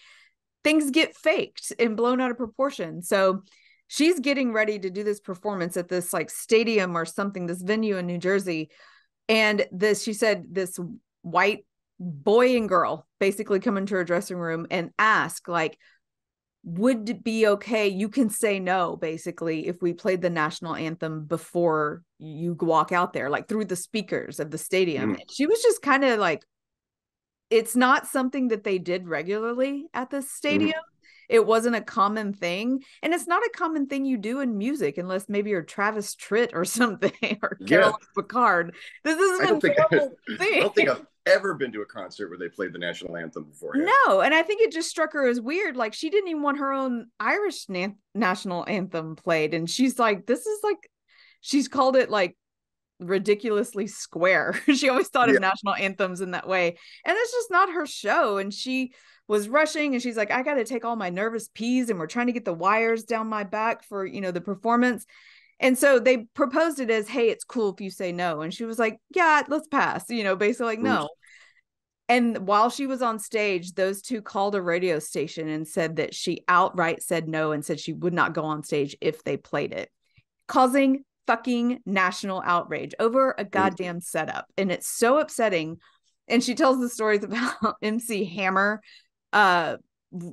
Speaker 3: Things get faked and blown out of proportion. So she's getting ready to do this performance at this like stadium or something, this venue in New Jersey. And she said this white boy and girl basically come into her dressing room and ask, like, would it be okay? You can say no, basically, if we played the national anthem before you walk out there, like through the speakers of the stadium. And she was just kind of like, it's not something that they did regularly at the stadium. It wasn't a common thing. And it's not a common thing you do in music, unless maybe you're Travis Tritt or something, or Carolyn Picard. This isn't a normal thing.
Speaker 2: I don't think I've ever been to a concert where they played the national anthem before.
Speaker 3: No, and I think it just struck her as weird. Like, she didn't even want her own Irish national anthem played. And she's like, this is like, she's called it like ridiculously square. She always thought of national anthems in that way. And it's just not her show. And she was rushing, and she's like, I got to take all my nervous peas, and we're trying to get the wires down my back for, the performance. And so they proposed it as, hey, it's cool if you say no. And she was like, yeah, let's pass, basically like, no. And while she was on stage, those two called a radio station and said that she outright said no, and said she would not go on stage if they played it, causing fucking national outrage over a goddamn setup. And it's so upsetting. And she tells the stories about MC Hammer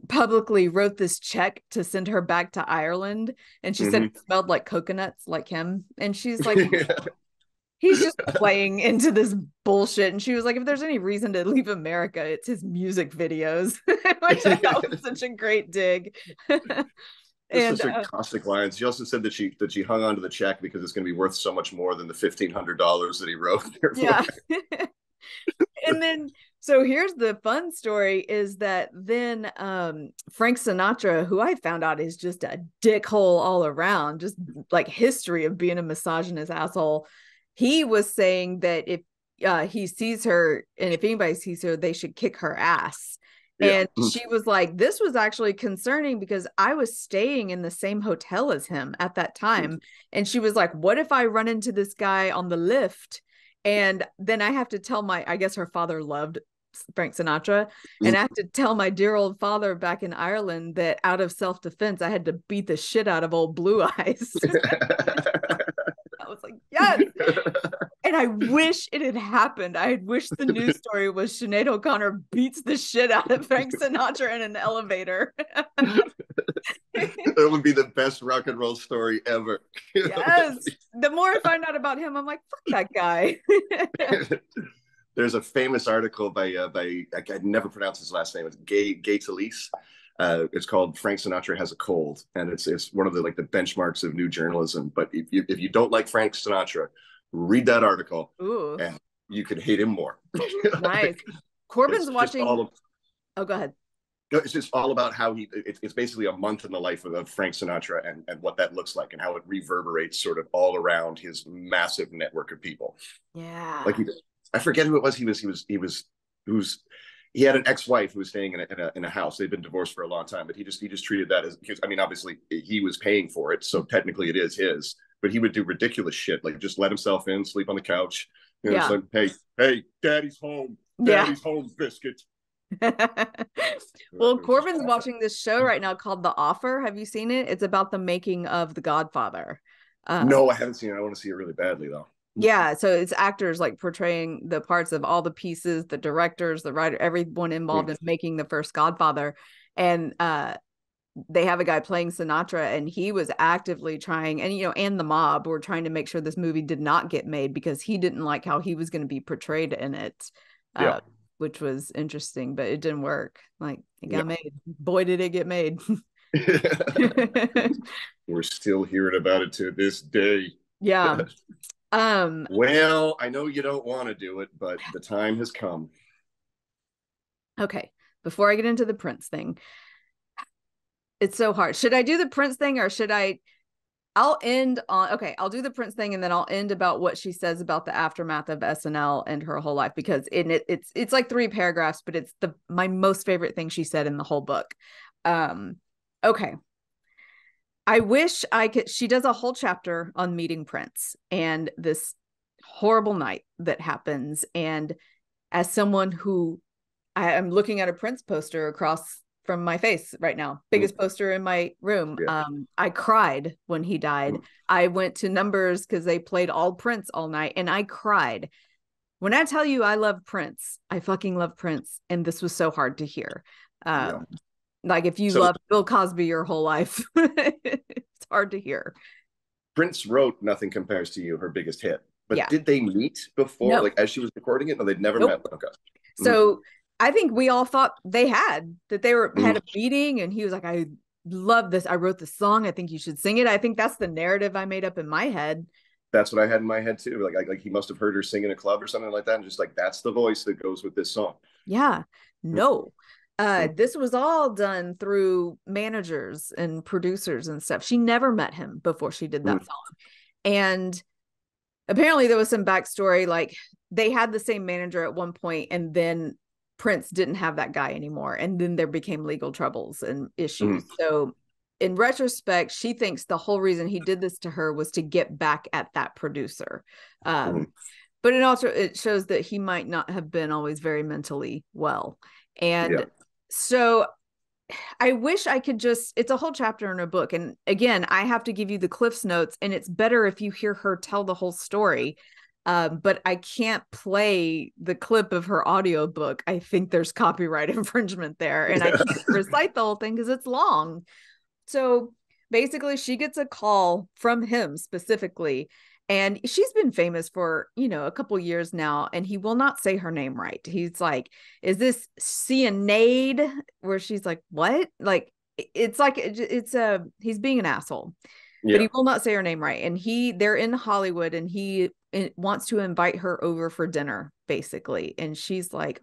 Speaker 3: publicly wrote this check to send her back to Ireland, and she said it smelled like coconuts, like him. And she's like, he's just playing into this bullshit. And she was like, if there's any reason to leave America, it's his music videos. Which I thought was such a great dig.
Speaker 2: This is a caustic lines. She also said that she hung on to the check because it's going to be worth so much more than the $1,500 that he wrote.
Speaker 3: Yeah. And then So here's the fun story is that then Frank Sinatra, who I found out is just a dickhole all around, just like history of being a misogynist asshole. He was saying that if he sees her and if anybody sees her, they should kick her ass.
Speaker 2: Yeah.
Speaker 3: And she was like, this was actually concerning because I was staying in the same hotel as him at that time. And she was like, what if I run into this guy on the lift? And then I have to tell I guess her father loved Frank Sinatra. And I have to tell my dear old father back in Ireland that out of self-defense, I had to beat the shit out of old Blue Eyes. I was like, yes. And I wish it had happened. I wish the news story was Sinead O'Conner beats the shit out of Frank Sinatra in an elevator.
Speaker 2: That would be the best rock and roll story ever.
Speaker 3: Yes. The more I find out about him, I'm like, fuck that guy.
Speaker 2: There's a famous article by I can never pronounce his last name. It's Gay Talese. It's called "Frank Sinatra Has a Cold," and it's one of the the benchmarks of new journalism. But if you don't like Frank Sinatra, read that article,
Speaker 3: Ooh.
Speaker 2: and you can hate him more.
Speaker 3: Nice. Corbin's watching. Oh, go ahead.
Speaker 2: It's just all about how it's basically a month in the life of Frank Sinatra and what that looks like and how it reverberates sort of all around his massive network of people.
Speaker 3: Yeah.
Speaker 2: Like I forget who it was. He had an ex-wife who was staying in a house. They'd been divorced for a long time, but he just treated that as, because I mean, obviously he was paying for it, so technically it is his. But he would do ridiculous shit, like just let himself in, sleep on the couch. You know,
Speaker 3: Yeah.
Speaker 2: it's like, hey, daddy's home. Daddy's home, biscuit.
Speaker 3: Well, Corbin's watching this show right now called The Offer. Have you seen it? It's about the making of The Godfather.
Speaker 2: No, I haven't seen it. I want to see it really badly though.
Speaker 3: Yeah, so it's actors like portraying the parts of all the pieces, the directors, the writer, everyone involved in making the first Godfather. And they have a guy playing Sinatra, and he was actively trying, and the mob were trying to make sure this movie did not get made because he didn't like how he was going to be portrayed in it. Which was interesting, but it didn't work. Like, it got made. Boy, did it get made.
Speaker 2: We're still hearing about it to this day.
Speaker 3: Yeah.
Speaker 2: Well, I know you don't want to do it, but the time has come.
Speaker 3: Okay. Before I get into the Prince thing, it's so hard. Should I do the Prince thing or should I'll end on, okay, I'll do the Prince thing and then I'll end about what she says about the aftermath of SNL and her whole life, because it's like 3 paragraphs, but it's my most favorite thing she said in the whole book. Okay. I wish I could, she does a whole chapter on meeting Prince and this horrible night that happens. And as someone who I'm looking at a Prince poster across from my face right now, biggest poster in my room. I cried when he died. I went to Numbers because they played all Prince all night and I cried. When I tell you I love Prince, I fucking love Prince. And this was so hard to hear. Like if you love Bill Cosby your whole life, it's hard to hear.
Speaker 2: Prince wrote Nothing Compares to You, her biggest hit. But did they meet before,
Speaker 3: No.
Speaker 2: like as she was recording it? No, they'd never met. Okay.
Speaker 3: So I think we all thought they had a meeting and he was like, I love this. I wrote the song. I think you should sing it. I think that's the narrative I made up in my head.
Speaker 2: That's what I had in my head too. Like he must have heard her sing in a club or something like that. And just like, that's the voice that goes with this song.
Speaker 3: Yeah. No. This was all done through managers and producers and stuff. She never met him before she did that song. And apparently there was some backstory. Like they had the same manager at one point and then Prince didn't have that guy anymore. And then there became legal troubles and issues. So in retrospect, she thinks the whole reason he did this to her was to get back at that producer. But it shows that he might not have been always very mentally well. And so I wish I could it's a whole chapter in her book. And again, I have to give you the Cliff's Notes and it's better if you hear her tell the whole story. But I can't play the clip of her audiobook. I think there's copyright infringement there and I can't recite the whole thing because it's long. So basically she gets a call from him specifically. And she's been famous for, a couple years now, and he will not say her name right. He's like, is this Sinead? Where she's like, what? Like, he's being an asshole, but he will not say her name right. And they're in Hollywood and he wants to invite her over for dinner, basically. And she's like,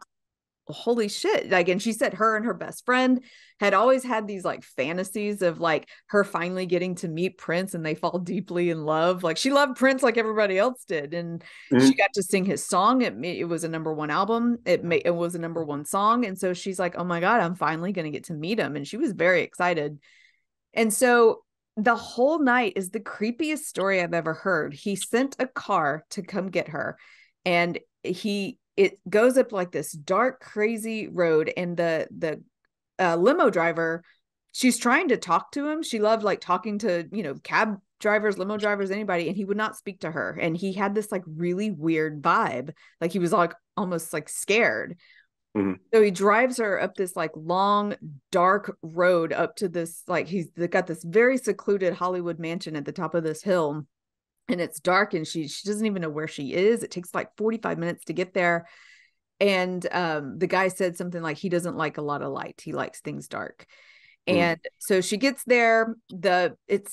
Speaker 3: holy shit. Like, and she said her and her best friend had always had these like fantasies of like her finally getting to meet Prince, and they fall deeply in love. Like, she loved Prince like everybody else did, and she got to sing his song. It was a #1 album. It was a #1 song. And so she's like, oh my God, I'm finally going to get to meet him. And she was very excited. And so the whole night is the creepiest story I've ever heard. He sent a car to come get her, and it goes up like this dark, crazy road, and the limo driver, she's trying to talk to him. She loved like talking to, cab drivers, limo drivers, anybody, and he would not speak to her. And he had this like really weird vibe, like he was like almost like scared. So he drives her up this like long, dark road up to this, like he's got this very secluded Hollywood mansion at the top of this hill. And it's dark, and she doesn't even know where she is. It takes like 45 minutes to get there. And the guy said something like he doesn't like a lot of light. He likes things dark. And so she gets there.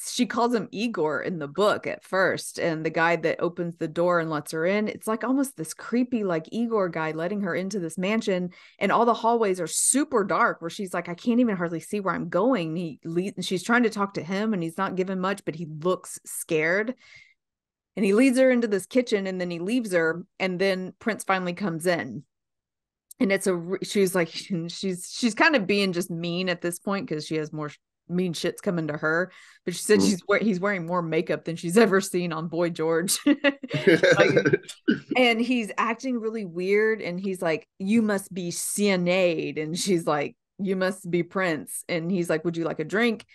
Speaker 3: She calls him Igor in the book at first. And the guy that opens the door and lets her in, it's like almost this creepy, like Igor guy letting her into this mansion. And all the hallways are super dark, where she's like, I can't even hardly see where I'm going. She's trying to talk to him, and he's not giving much, but he looks scared. And he leads her into this kitchen, and then he leaves her. And then Prince finally comes in. And she's like, she's kind of being just mean at this point, because she has more mean shits coming to her. But she said he's wearing more makeup than she's ever seen on Boy George. And he's acting really weird. And he's like, you must be Sinead. And she's like, you must be Prince. And he's like, would you like a drink?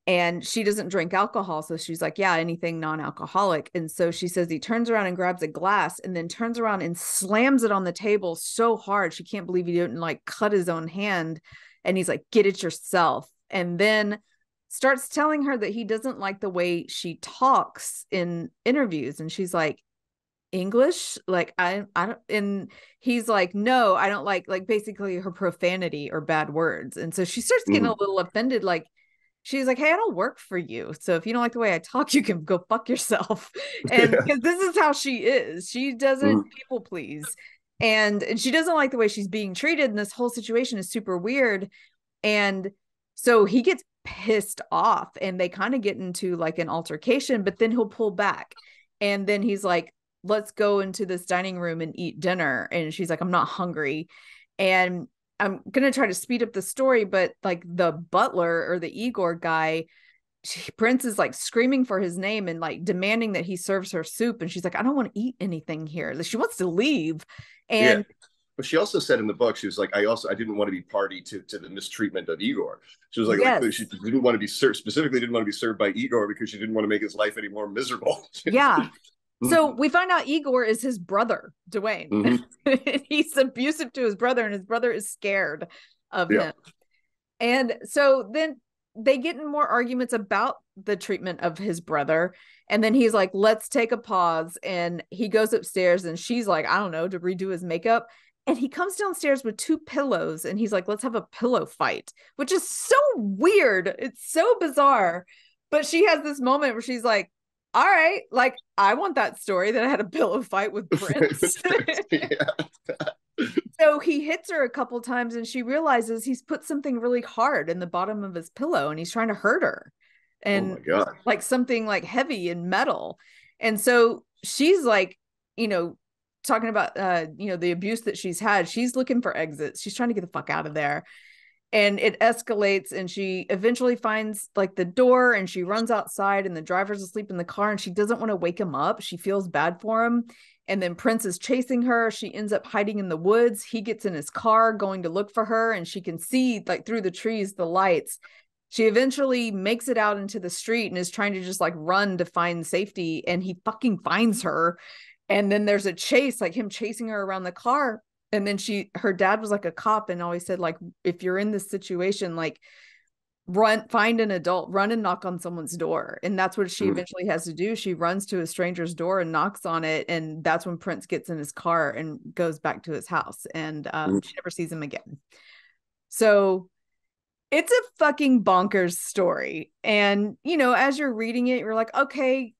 Speaker 3: And she doesn't drink alcohol. So she's like, yeah, anything non-alcoholic. And so she says he turns around and grabs a glass, and then turns around and slams it on the table so hard. She can't believe he didn't like cut his own hand. And he's like, get it yourself. And then starts telling her that he doesn't like the way she talks in interviews. And she's like, English? Like, I don't, and he's like, no, I don't like basically her profanity or bad words. And so she starts getting a little offended. Like, she's like, hey, I don't work for you. So if you don't like the way I talk, you can go fuck yourself. And because this is how she is. She doesn't people please. And she doesn't like the way she's being treated. And this whole situation is super weird. And so he gets pissed off, and they kind of get into like an altercation, but then he'll pull back. And then he's like, let's go into this dining room and eat dinner. And she's like, I'm not hungry. And I'm going to try to speed up the story, but like the butler or the Igor guy, Prince is like screaming for his name and like demanding that he serves her soup. And she's like, I don't want to eat anything here. Like, she wants to leave. And
Speaker 2: but she also said in the book, she was like, I didn't want to be party to the mistreatment of Igor. She was like, she didn't want to be specifically didn't want to be served by Igor because she didn't want to make his life any more miserable.
Speaker 3: Yeah. So we find out Igor is his brother, Dwayne. He's abusive to his brother, and his brother is scared of him. And so then they get in more arguments about the treatment of his brother. And then he's like, let's take a pause. And he goes upstairs, and she's like, I don't know, to redo his makeup. And he comes downstairs with 2 pillows, and he's like, let's have a pillow fight, which is so weird. It's so bizarre. But she has this moment where she's like, all right, like, I want that story that I had a pillow fight with Prince. So he hits her a couple times, and she realizes he's put something really hard in the bottom of his pillow, and he's trying to hurt her. And like something like heavy and metal. And so she's like, talking about the abuse that she's had. She's looking for exits. She's trying to get the fuck out of there. And it escalates, and she eventually finds like the door, and she runs outside, and the driver's asleep in the car, and she doesn't want to wake him up. She feels bad for him. And then Prince is chasing her. She ends up hiding in the woods. He gets in his car going to look for her, and she can see like through the trees, the lights. She eventually makes it out into the street and is trying to just like run to find safety. And he fucking finds her. And then there's a chase, like him chasing her around the car. And then her dad was like a cop and always said, like, if you're in this situation, like, find an adult, run and knock on someone's door. And that's what she eventually has to do. She runs to a stranger's door and knocks on it. And that's when Prince gets in his car and goes back to his house. And she never sees him again. So it's a fucking bonkers story. And, as you're reading it, you're like, okay,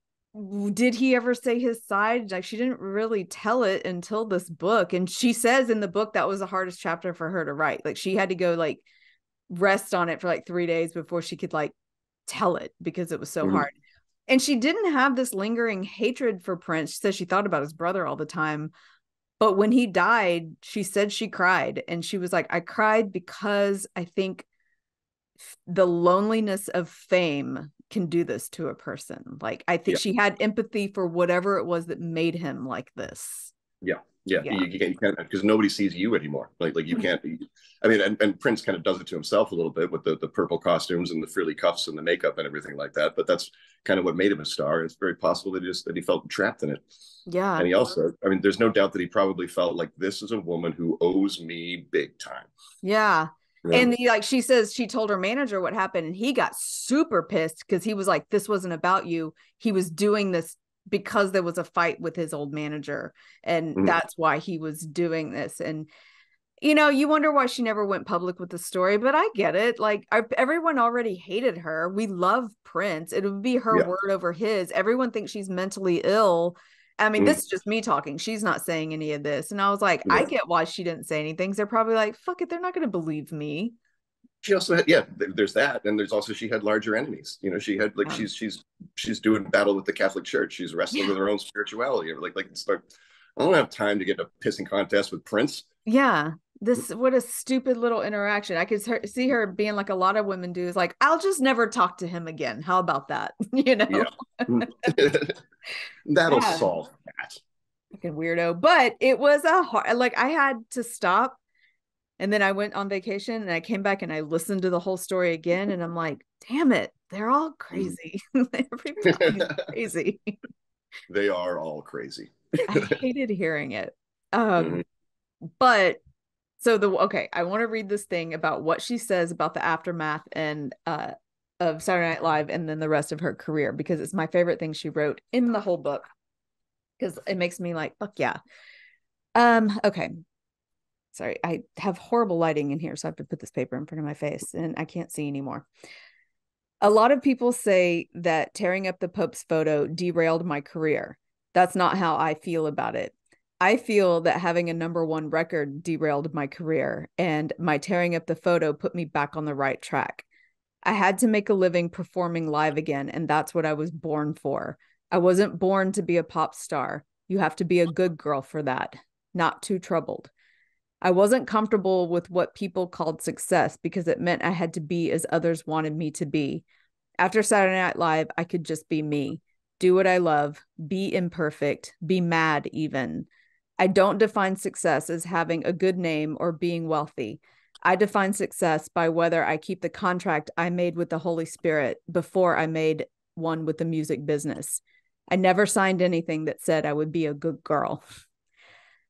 Speaker 3: did he ever say his side? Like, she didn't really tell it until this book. And she says in the book that was the hardest chapter for her to write. Like, she had to go like rest on it for like 3 days before she could like tell it, because it was so hard. And she didn't have this lingering hatred for Prince. She said she thought about his brother all the time. But when he died, she said she cried. And she was like, I cried because I think the loneliness of fame can do this to a person. Like, I think she had empathy for whatever it was that made him like this.
Speaker 2: You can't, because nobody sees you anymore. Like you can't be. I mean, and Prince kind of does it to himself a little bit with the purple costumes and the frilly cuffs and the makeup and everything like that. But that's kind of what made him a star. It's very possible that he felt trapped in it.
Speaker 3: Yeah.
Speaker 2: And he also, I mean, there's no doubt that he probably felt like, this is a woman who owes me big time.
Speaker 3: Yeah. And like she says, she told her manager what happened, and he got super pissed because he was like, this wasn't about you. He was doing this because there was a fight with his old manager, and that's why he was doing this. And you wonder why she never went public with the story, but I get it. Like, everyone already hated her. We love Prince. It would be her word over his. Everyone thinks she's mentally ill. I mean, this is just me talking. She's not saying any of this. And I was like, I get why she didn't say anything. They're probably like, fuck it, they're not going to believe me.
Speaker 2: She also had, there's that. And there's also, she had larger enemies. She had like, she's doing battle with the Catholic Church. She's wrestling with her own spirituality. Like it's like, I don't have time to get in a pissing contest with Prince.
Speaker 3: Yeah. What a stupid little interaction. I could see her being like a lot of women do, is like, I'll just never talk to him again. How about that?
Speaker 2: That'll solve that.
Speaker 3: Fucking weirdo. But it was I had to stop, and then I went on vacation, and I came back and I listened to the whole story again, and I'm like, damn it, they're all crazy. Everybody's crazy.
Speaker 2: They are all crazy.
Speaker 3: I hated hearing it. But I want to read this thing about what she says about the aftermath and of Saturday Night Live, and then the rest of her career, because it's my favorite thing she wrote in the whole book, because it makes me like, fuck yeah. Okay. Sorry, I have horrible lighting in here, so I have to put this paper in front of my face, and I can't see anymore. A lot of people say that tearing up the Pope's photo derailed my career. That's not how I feel about it. I feel that having a #1 record derailed my career, and my tearing up the photo put me back on the right track. I had to make a living performing live again, and that's what I was born for. I wasn't born to be a pop star. You have to be a good girl for that. Not too troubled. I wasn't comfortable with what people called success, because it meant I had to be as others wanted me to be. After Saturday Night Live, I could just be me. Do what I love. Be imperfect. Be mad even. I don't define success as having a good name or being wealthy. I define success by whether I keep the contract I made with the Holy Spirit before I made one with the music business. I never signed anything that said I would be a good girl.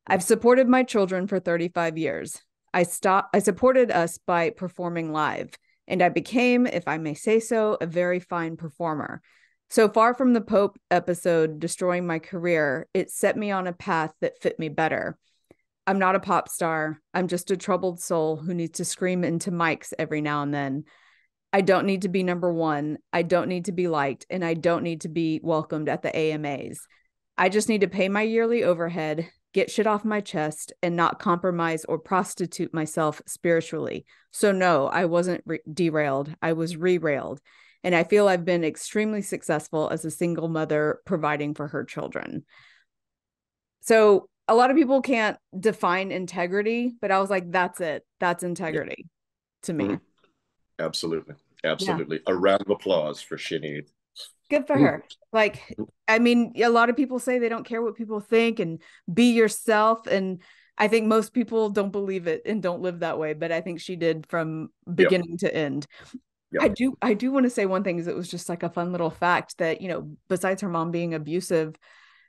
Speaker 3: I've supported my children for 35 years. I supported us by performing live, and I became, if I may say so, a very fine performer. So far from the Pope episode destroying my career, it set me on a path that fit me better. I'm not a pop star. I'm just a troubled soul who needs to scream into mics every now and then. I don't need to be #1. I don't need to be liked, and I don't need to be welcomed at the AMAs. I just need to pay my yearly overhead, get shit off my chest, and not compromise or prostitute myself spiritually. So no, I wasn't derailed. I was re-railed. And I feel I've been extremely successful as a single mother providing for her children. So a lot of people can't define integrity, but I was like, that's it. That's integrity to me.
Speaker 2: Absolutely. Absolutely. A round of applause for Sinead.
Speaker 3: Good for her. Like, I mean, a lot of people say they don't care what people think and be yourself. And I think most people don't believe it and don't live that way. But I think she did from beginning to end. Yep. I do want to say one thing, is it was just like a fun little fact that, besides her mom being abusive,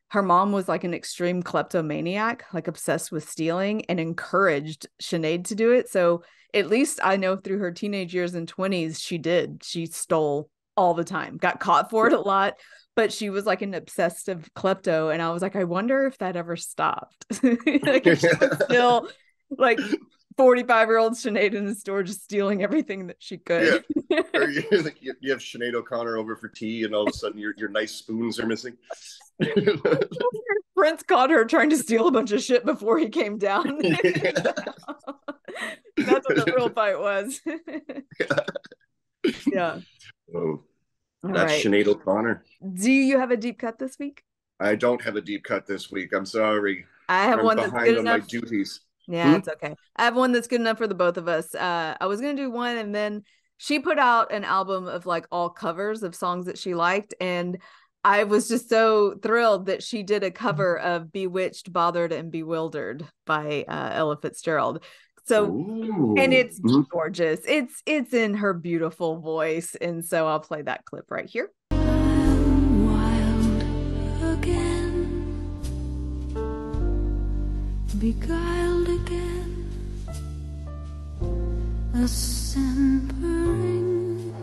Speaker 3: her mom was like an extreme kleptomaniac, like obsessed with stealing, and encouraged Sinead to do it. So at least I know through her teenage years and 20s, she stole all the time, got caught for it a lot, but she was like an obsessive klepto. And I was like, I wonder if that ever stopped. Like, if she was still like 45-year-old Sinead in the store just stealing everything that she could.
Speaker 2: Yeah. Or you have Sinead O'Conner over for tea, and all of a sudden your nice spoons are missing.
Speaker 3: Prince caught her trying to steal a bunch of shit before he came down. That's what the real fight was. Yeah.
Speaker 2: Oh,
Speaker 3: All
Speaker 2: that's
Speaker 3: right.
Speaker 2: Sinead O'Conner.
Speaker 3: Do you have a deep cut this week?
Speaker 2: I don't have a deep cut this week. I'm sorry.
Speaker 3: I have
Speaker 2: I'm
Speaker 3: one that's
Speaker 2: behind
Speaker 3: good
Speaker 2: on
Speaker 3: enough.
Speaker 2: my duties.
Speaker 3: Yeah, it's okay. I have one that's good enough for the both of us. I was gonna do one, and then she put out an album of like all covers of songs that she liked, and I was just so thrilled that she did a cover of "Bewitched, Bothered, and Bewildered" by Ella Fitzgerald. So,
Speaker 2: Ooh.
Speaker 3: and it's gorgeous. It's in her beautiful voice, and so I'll play that clip right here.
Speaker 1: I'm wild again, beguiled again, a simpering,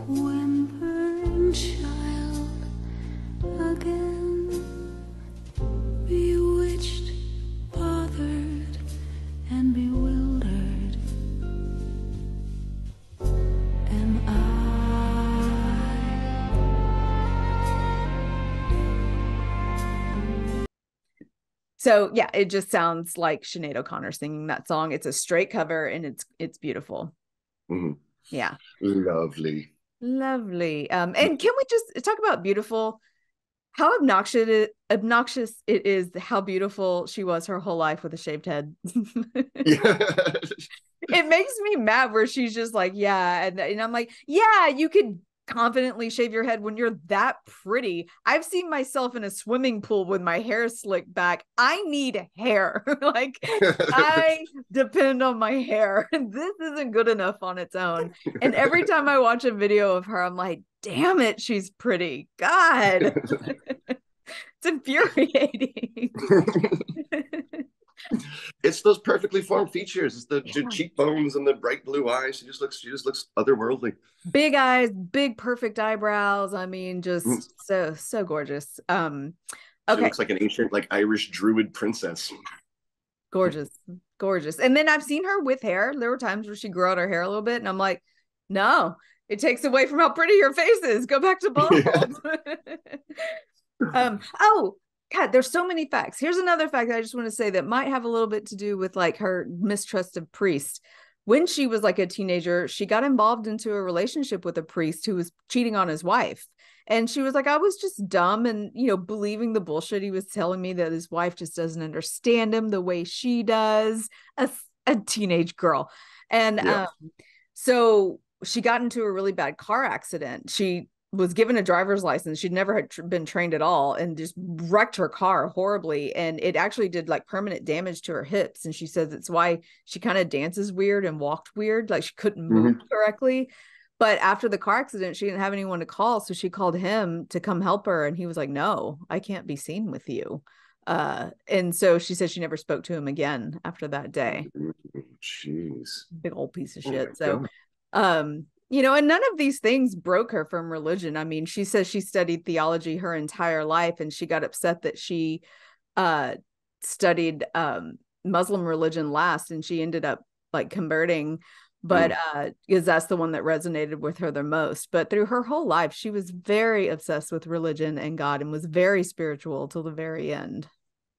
Speaker 1: whimpering child again, bewitched, bothered, and bewildered. Am I?
Speaker 3: So yeah, it just sounds like Sinead O'Connor singing that song. It's a straight cover, and it's beautiful.
Speaker 2: Mhm.
Speaker 3: Yeah,
Speaker 2: Lovely.
Speaker 3: lovely. And can we just talk about beautiful? How obnoxious it is how beautiful she was her whole life with a shaved head. It makes me mad where she's just like, yeah, and I'm like, yeah, you could confidently shave your head when you're that pretty. I've seen myself in a swimming pool with my hair slicked back. I need hair. Like, I depend on my hair. This isn't good enough on its own. And every time I watch a video of her, I'm like, damn it, she's pretty. God. It's infuriating.
Speaker 2: It's those perfectly formed features. It's the cheekbones and the bright blue eyes. She just looks otherworldly.
Speaker 3: Big eyes, big perfect eyebrows. I mean, just so gorgeous. Okay.
Speaker 2: She looks like an ancient, like Irish druid princess.
Speaker 3: Gorgeous. And then I've seen her with hair. There were times where she grew out her hair a little bit, and I'm like, no, it takes away from how pretty your face is. Go back to bald. Oh, God, there's so many facts. Here's another fact I just want to say that might have a little bit to do with like her mistrust of priests. When she was like a teenager, she got involved into a relationship with a priest who was cheating on his wife. And she was like, I was just dumb and, believing the bullshit he was telling me that his wife just doesn't understand him the way she does, a teenage girl. And so she got into a really bad car accident. She was given a driver's license. She'd never had been trained at all, and just wrecked her car horribly. And it actually did like permanent damage to her hips. And she says it's why she kind of dances weird and walked weird. Like she couldn't move correctly. But after the car accident, she didn't have anyone to call. So she called him to come help her. And he was like, no, I can't be seen with you. And so she said she never spoke to him again after that day.
Speaker 2: Jeez.
Speaker 3: Big old piece of shit. So, and none of these things broke her from religion. I mean, she says she studied theology her entire life, and she got upset that she studied Muslim religion last, and she ended up like converting, but because that's the one that resonated with her the most. But through her whole life, she was very obsessed with religion and God, and was very spiritual till the very end.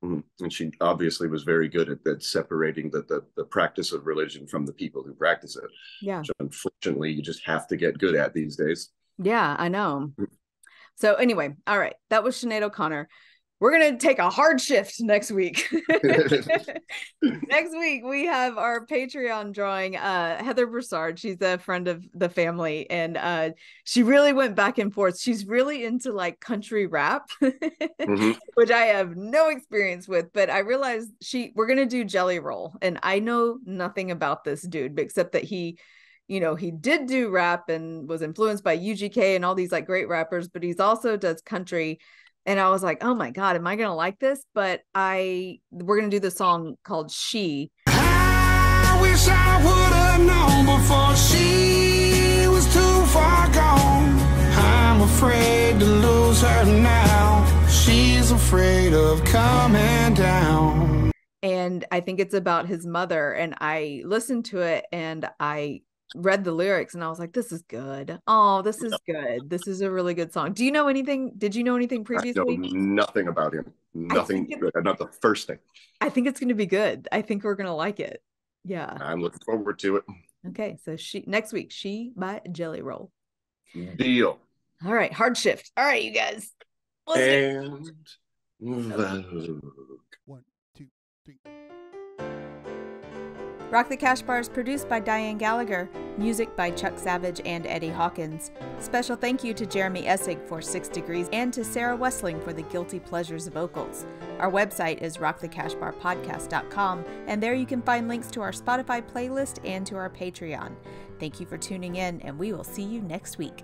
Speaker 2: And she obviously was very good at separating the practice of religion from the people who practice it.
Speaker 3: Yeah.
Speaker 2: Which unfortunately, you just have to get good at these days.
Speaker 3: Yeah, I know. So anyway, all right. That was Sinead O'Conner. We're going to take a hard shift next week. Next week, we have our Patreon drawing, Heather Broussard. She's a friend of the family, and she really went back and forth. She's really into like country rap, which I have no experience with, but I realized we're going to do Jelly Roll, and I know nothing about this dude, except that he did do rap and was influenced by UGK and all these like great rappers, but he's also does country. And I was like, oh my God, am I going to like this? But we're going to do the song called She.
Speaker 4: I wish I would have known before she was too far gone. I'm afraid to lose her now. She's afraid of coming down.
Speaker 3: And And I think it's about his mother. And I listened to it and I read the lyrics and I was like, this is good. Oh, this is good. This is a really good song. Do you know anything? Did you know anything
Speaker 2: I know
Speaker 3: previously?
Speaker 2: nothing about him. Nothing good. Not the first thing.
Speaker 3: I think it's going to be good. I think we're going to like it. Yeah.
Speaker 2: I'm looking forward to it.
Speaker 3: Okay. So next week, She by Jelly Roll.
Speaker 2: Deal.
Speaker 3: All right. Hard shift. All right, you guys. Let's
Speaker 2: And Vogue.
Speaker 4: 1, 2, 3.
Speaker 5: Rock the Cash Bar is produced by Diane Gallagher, music by Chuck Savage and Eddie Hawkins. Special thank you to Jeremy Essig for 6 Degrees and to Sarah Wessling for the Guilty Pleasures vocals. Our website is rockthecashbarpodcast.com, and there you can find links to our Spotify playlist and to our Patreon. Thank you for tuning in, and we will see you next week.